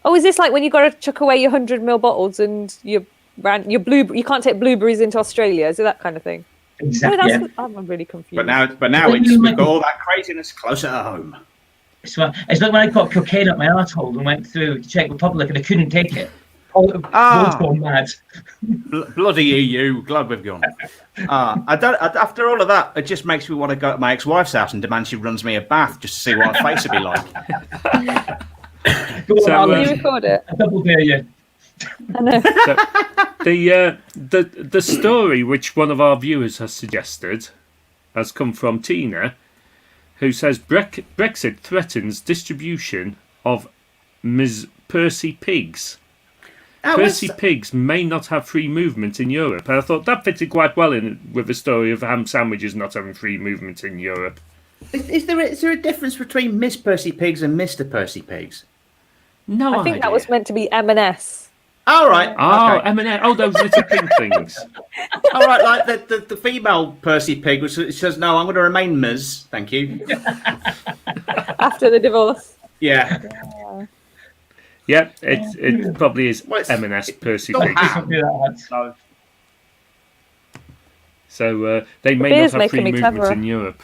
Oh, is this like when you got to chuck away your 100ml bottles and you can't take blueberries into Australia? Is it that kind of thing? Exactly. No, Yeah. I'm really confused. But now When it's you we've make- got all that craziness closer to home. It's like when I got cocaine up my arsehole and went through the Czech Republic and I couldn't take it. All Ah. gone mad. Bloody EU! Glad we've gone. After all of that, it just makes me want to go to my ex-wife's house and demand she runs me a bath just to see what her face would be like. Go on, So, Alan. Can you record it? I double dare you. I know. So, the story which one of our viewers has suggested has come from Tina, who says Brexit threatens distribution of Ms. Percy pigs. Percy pigs may not have free movement in Europe. And I thought that fitted quite well in with the story of ham sandwiches not having free movement in Europe. Is there a difference between Miss Percy Pigs and Mr. Percy Pigs? No, I think that was meant to be M&S. All right. Oh, okay. M&S. Oh, those little pink things. All right. Like the female Percy Pig, which says, "No, I'm going to remain Ms. Thank you." After the divorce. Yeah. Yeah, it probably is Well, it's- M&S Percy it's not pigs. ham. Do that, So, So they may beer's not have free making me movement cleverer. in Europe.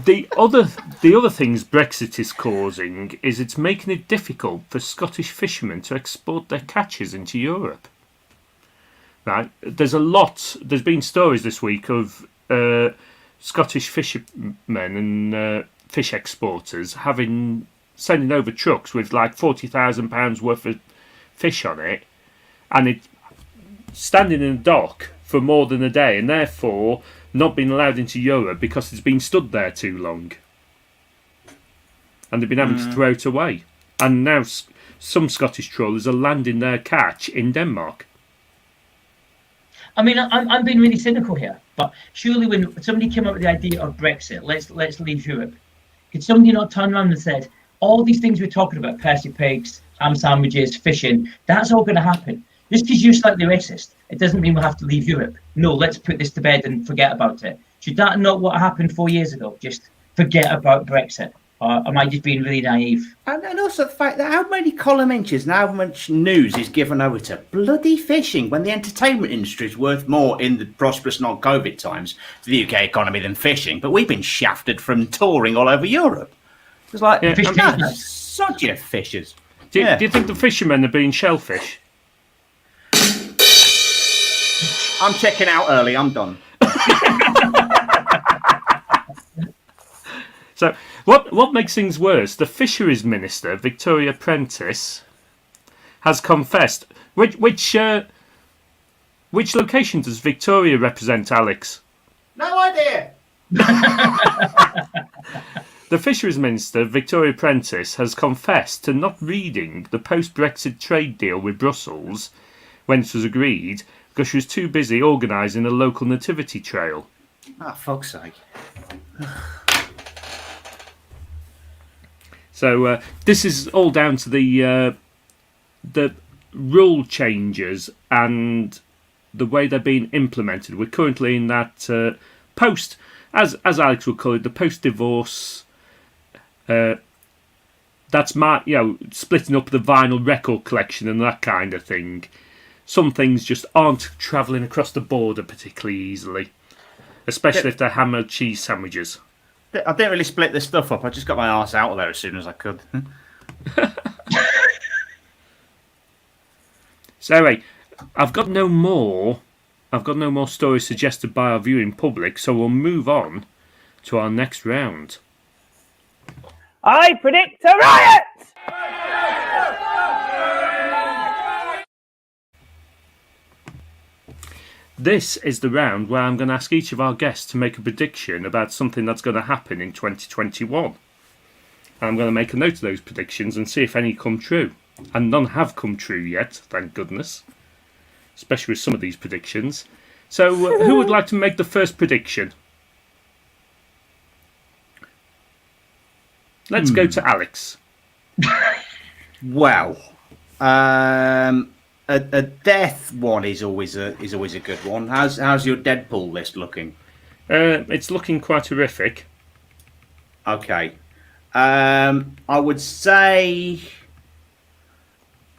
The other things Brexit is causing is it's making it difficult for Scottish fishermen to export their catches into Europe. Right? There's been stories this week of Scottish fishermen and fish exporters sending over trucks with like £40,000 worth of fish on it, and it standing in a dock for more than a day, and therefore not being allowed into Europe because it's been stood there too long, and they've been having to throw it away. And now some Scottish trawlers are landing their catch in Denmark. I mean, I'm being really cynical here, but surely when somebody came up with the idea of Brexit, let's leave Europe, could somebody not turn around and said, all these things we're talking about, Percy pigs, ham sandwiches, fishing, that's all going to happen. Just because you're slightly racist, it doesn't mean we'll have to leave Europe. No, let's put this to bed and forget about it. Should that not what happened 4 years ago? Just forget about Brexit? Or am I just being really naive? and also the fact that how many column inches and how much news is given over to bloody fishing when the entertainment industry is worth more in the prosperous non-COVID times to the UK economy than fishing. But we've been shafted from touring all over Europe. It's like, Yeah, Fish I'm- business. sod your fishers. Do Yeah. you think the fishermen are being shellfish? I'm checking out early. I'm done. So what makes things worse? The Fisheries Minister, Victoria Prentice, has confessed. Which location does Victoria represent, Alex? No idea. The Fisheries Minister, Victoria Prentice, has confessed to not reading the post-Brexit trade deal with Brussels when it was agreed because she was too busy organising a local nativity trail. Oh, fuck's sake. So this is all down to the rule changes and the way they're being implemented. We're currently in that post, as Alex would call it, the post-divorce. That's splitting up the vinyl record collection and that kind of thing. Some things just aren't travelling across the border particularly easily, especially if they're ham and cheese sandwiches. I didn't really split this stuff up. I just got my arse out of there as soon as I could. So anyway, I've got no more stories suggested by our viewing public, so we'll move on to our next round. I predict a riot! This is the round where I'm going to ask each of our guests to make a prediction about something that's going to happen in 2021. I'm going to make a note of those predictions and see if any come true. And none have come true yet, thank goodness. Especially with some of these predictions. So, who would like to make the first prediction? Let's go to Alex. Well, a death one is always a good one. How's your Deadpool list looking? It's looking quite horrific. Okay. I would say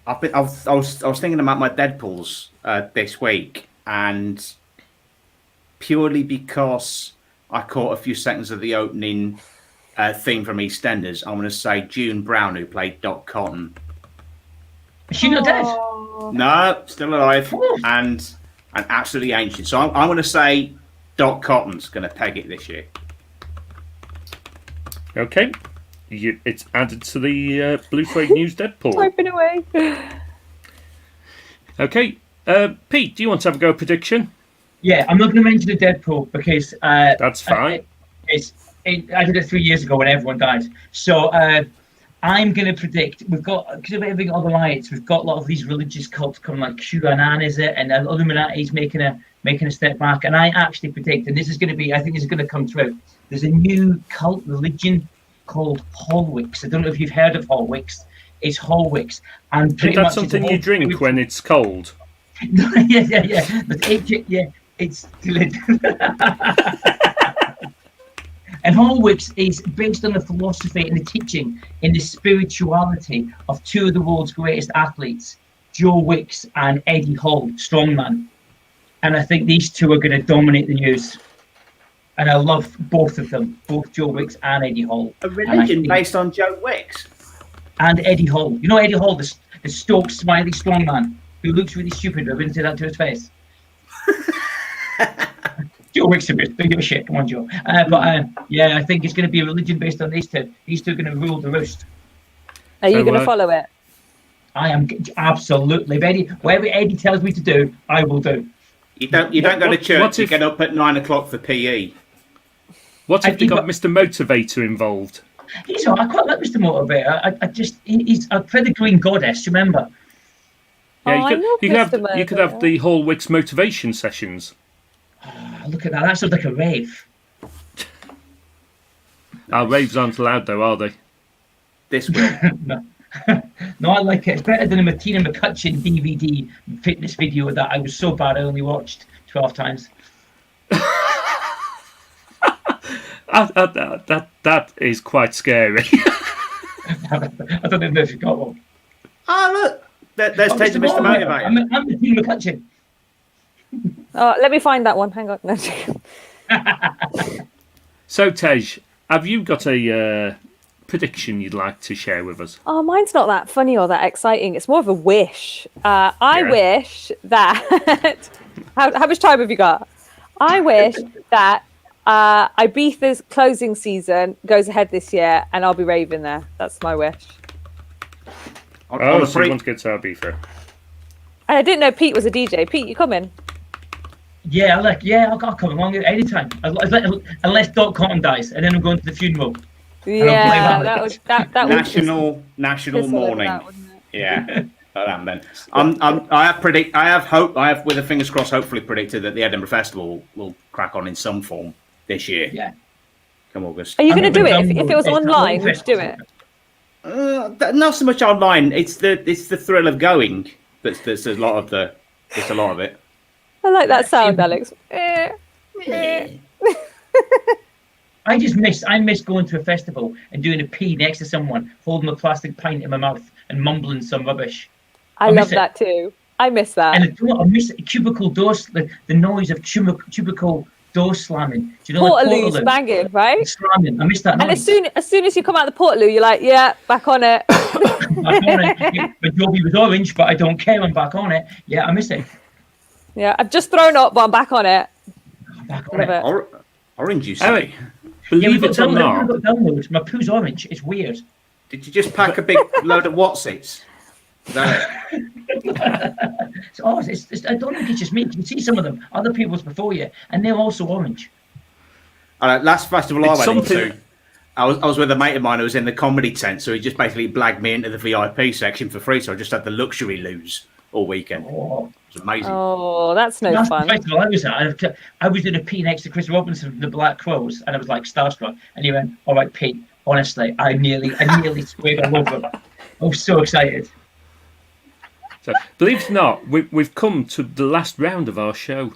I was thinking about my Deadpools this week, and purely because I caught a few seconds of the opening theme from EastEnders, I'm going to say June Brown, who played Doc Cotton. Is she not dead? No, still alive and absolutely ancient. So I'm going to say Doc Cotton's going to peg it this year. Okay. It's added to the Blue Suede News Deadpool. Typing away. Okay. Pete, do you want to have a go at prediction? Yeah, I'm not going to mention the Deadpool because That's fine. I did it 3 years ago when everyone died. So I'm going to predict because of everything, all the riots, we've got a lot of these religious cults coming, like QAnon, is it, and Illuminati's making a step back. And I actually predict, and this is going to be, I think this is going to come true. There's a new cult religion called Hallwicks. I don't know if you've heard of Hallwicks. It's Hallwicks, and pretty That's much something you drink when it's cold. yeah. But it's And Hallwicks is based on the philosophy and the teaching and the spirituality of two of the world's greatest athletes, Joe Wicks and Eddie Hall, strongman. And I think these two are going to dominate the news. And I love both of them, both Joe Wicks and Eddie Hall. A religion based on Joe Wicks? And Eddie Hall. You know Eddie Hall, the Stoke smiley strongman, who looks really stupid, but I wouldn't say that to his face. Joe Wicks don't give a shit. Come on, Joe. Yeah, I think it's going to be a religion based on these two. These two are going to rule the roost. Are you going to follow it? I am absolutely. Whatever Eddie tells me to do, I will do. You don't go to church. You get up at 9 o'clock for PE. What if they got Mr. Motivator involved? He's all right. I quite like Mr. Motivator. He's I play the Green Goddess. Remember? Yeah, you could have the Hallwicks motivation sessions. Oh, look at that. That sounds like a rave. Our raves aren't allowed, though, are they? This way. No, I like it. It's better than a Martina McCutcheon DVD fitness video that I was so bad I only watched 12 times. That is quite scary. I don't even know if you got one. Oh, look. There's Mr. Motivator. I'm Martina McCutcheon. Oh, let me find that one. Hang on. No. So, Tej, have you got a prediction you'd like to share with us? Oh, mine's not that funny or that exciting. It's more of a wish. I wish that... how much time have you got? I wish that Ibiza's closing season goes ahead this year and I'll be raving there. That's my wish. So you want to get to Ibiza? And I didn't know Pete was a DJ. Pete, you coming? Yeah, I'll come along anytime. Unless Doc Cotton dies, and then I'm going to the funeral. Yeah, that would national mourning. Yeah, then. I have with the fingers crossed, hopefully predicted that the Edinburgh Festival will crack on in some form this year. Yeah, come August. Are you going to do it if it was online? Would you do it? Not so much online. It's the thrill of going. That's a lot of the. It's a lot of it. I like that sound, Alex. I miss going to a festival and doing a pee next to someone, holding a plastic pint in my mouth and mumbling some rubbish. I love that too. I miss that. And I miss cubicle doors, the noise of cubicle door slamming. Do you know like Portaloo's banging, right? slamming? I missed that And noise. as soon as you come out the Portaloo, you're like, yeah, back on it. Back on it. My Joby was orange, but I don't care. I'm back on it. Yeah, I missed it. Yeah, I've just thrown up, but I'm back on it. Back on Love it. it. Orange, you Eric, say? believe it or not, Downloads. My poo's orange. It's weird. Did you just pack a big load of Watsies? I don't think it's just me. You can see some of them, other people's before you, and they're also orange. Last festival It's I went something- into, I was with a mate of mine who was in the comedy tent, so he just basically blagged me into the VIP section for free. So I just had the luxury loos all weekend. Oh. It was amazing. Oh, that's no That's fun. the festival I was at. I was doing a P next to Chris Robinson from the Black Crows, and I was like starstruck. And he went, "All right, Pete. Honestly, I nearly sprayed all over him. I was so excited." so believe it or not, we've come to the last round of our show.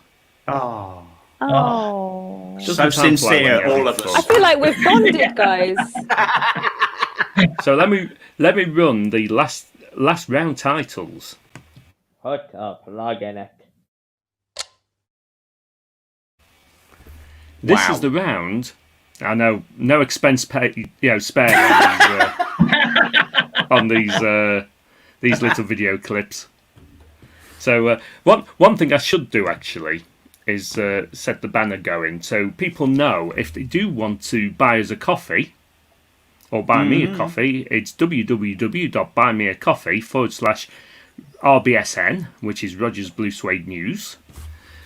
Oh, Oh. Doesn't so time fly when sincere, you're having all of fun. I us. feel like we've bonded, guys. So let me run the last round titles. Put a plug in it. This Wow. is the round. I know, no expense paid, spared on these little video clips. So one thing I should do actually is set the banner going so people know if they do want to buy us a coffee or buy me a coffee. It's www.buymeacoffee.com/RBSN, which is Rogers Blue Suede News.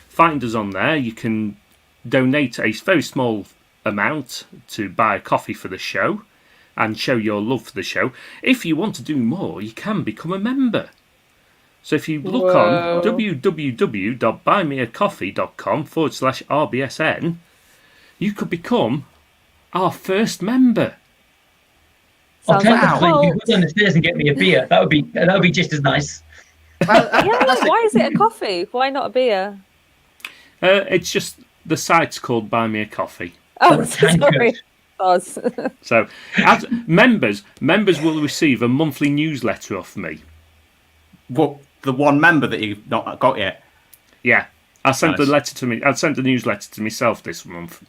Find us on there. You can donate a very small amount to buy a coffee for the show and show your love for the show. If you want to do more, you can become a member. So if you look on www.buymeacoffee.com/RBSN, you could become our first member. Sounds like a Technically, you cult. could go on the stairs and get me a beer. That would be just as nice. Yeah, why is it a coffee? Why not a beer? It's just the site's called Buy Me a Coffee. Oh, a tankard. sorry. Oz. So as members will receive a monthly newsletter off me. What, the one member that you've not got yet? Yeah, I sent Nice. the letter to me. I sent the newsletter to myself this month.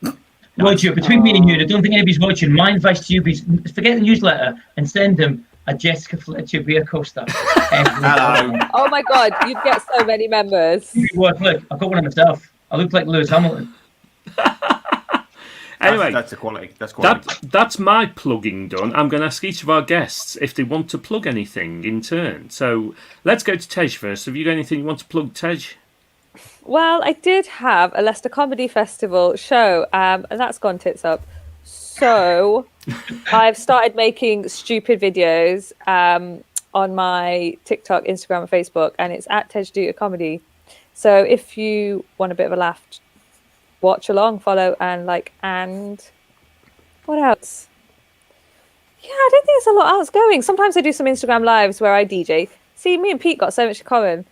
Roger, between me and you, I don't think anybody's watching. My advice to you is forget the newsletter and send them a Jessica Fletcher beer coaster. Hello. Oh my god, you'd get so many members. Look, I've got one of myself. I look like Lewis Hamilton. Anyway, That's a quality. That's quality. that's my plugging done. I'm going to ask each of our guests if they want to plug anything in turn. So let's go to Tej first. Have you got anything you want to plug, Tej? Well, I did have a Leicester Comedy Festival show, and that's gone tits up. So I've started making stupid videos on my TikTok, Instagram, and Facebook, and it's at Tej Dhutia Comedy. So if you want a bit of a laugh, watch along, follow, and like, and what else? Yeah, I don't think there's a lot else going. Sometimes I do some Instagram lives where I DJ. See, me and Pete got so much in common.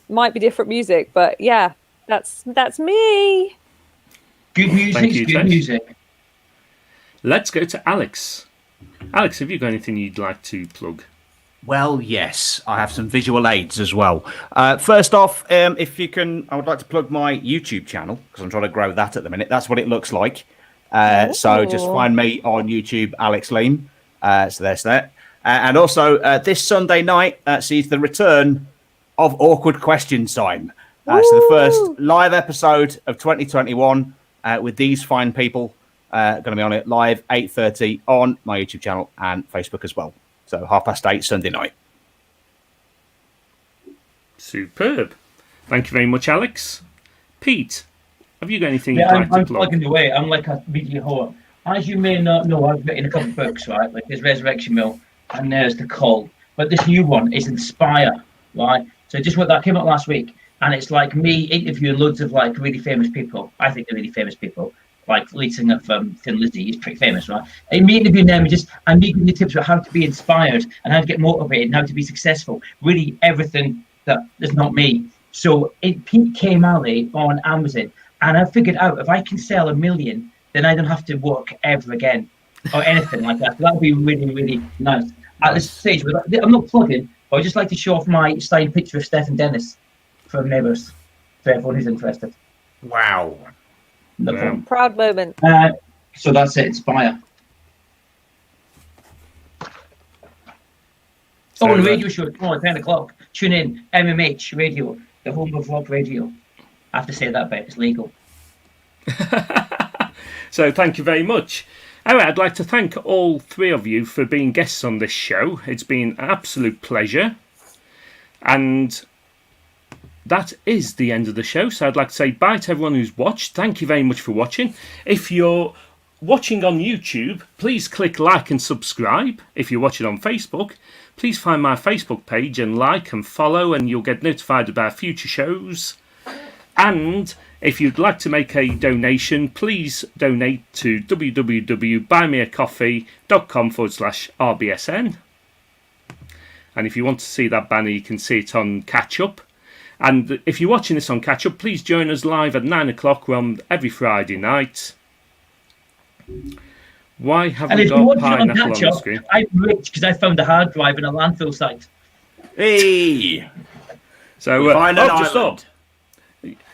Might be different music, but yeah, that's me. Good music, Thank you, good Tej. music. Let's go to Alex. Alex, have you got anything you'd like to plug? Well, yes, I have some visual aids as well. First off, if you can, I would like to plug my YouTube channel because I'm trying to grow that at the minute. That's what it looks like. So just find me on YouTube, Alex Leam. So there's that. And also, this Sunday night sees the return of Awkward Question Time. So the first live episode of 2021 with these fine people going to be on it live 8:30 on my YouTube channel and Facebook as well. So 8:30 Sunday night. Superb. Thank you very much, Alex. Pete, have you got anything Yeah, you'd like I'm to plug? plugging away. I'm like a media whore. As you may not know, I've written a couple of books, right? Like there's Resurrection Mill and there's The Call. But this new one is Inspire, right? So just what that came out last week. And it's like me interviewing loads of like really famous people. I think they're really famous people. Like lead singer of Thin Lizzy, he's pretty famous, right? And me interviewing them, I'm giving you tips about how to be inspired and how to get motivated and how to be successful. Really everything that is not me. So Pete came out on Amazon, and I figured out if I can sell 1 million, then I don't have to work ever again or anything like that. So that would be really, really nice. At this stage, I'm not plugging, but I'd just like to show off my signed picture of Stephen Dennis from Neighbours for everyone who's interested. Wow. No Wow. problem. Proud moment. So that's it. Inspire. So, Oh, and the radio show tomorrow at 10 o'clock. Tune in. MMH Radio, the home of rock radio. I have to say that bit. It's legal. So thank you very much. Anyway, I'd like to thank all three of you for being guests on this show. It's been an absolute pleasure. And that is the end of the show. So I'd like to say bye to everyone who's watched. Thank you very much for watching. If you're watching on YouTube, please click like and subscribe. If you're watching on Facebook, please find my Facebook page and like and follow, and you'll get notified about future shows. And if you'd like to make a donation, please donate to www.buymeacoffee.com/RBSN. And if you want to see that banner, you can see it on Catch Up. And if you're watching this on Catch Up, please join us live at 9 o'clock on every Friday night. Why have And we if you're got watching on pineapple on Catch the Up, screen? I'm rich because I found a hard drive in a landfill site. Hey! So, Find an just island. stop.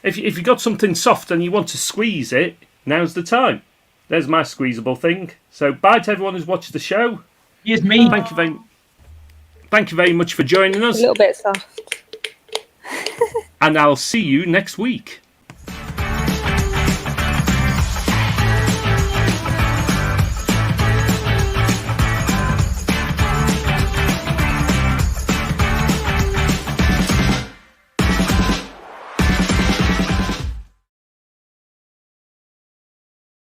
If you've got something soft and you want to squeeze it, now's the time. There's my squeezable thing. So bye to everyone who's watched the show. Here's me. Thank you very much for joining A us. little bit soft. And I'll see you next week.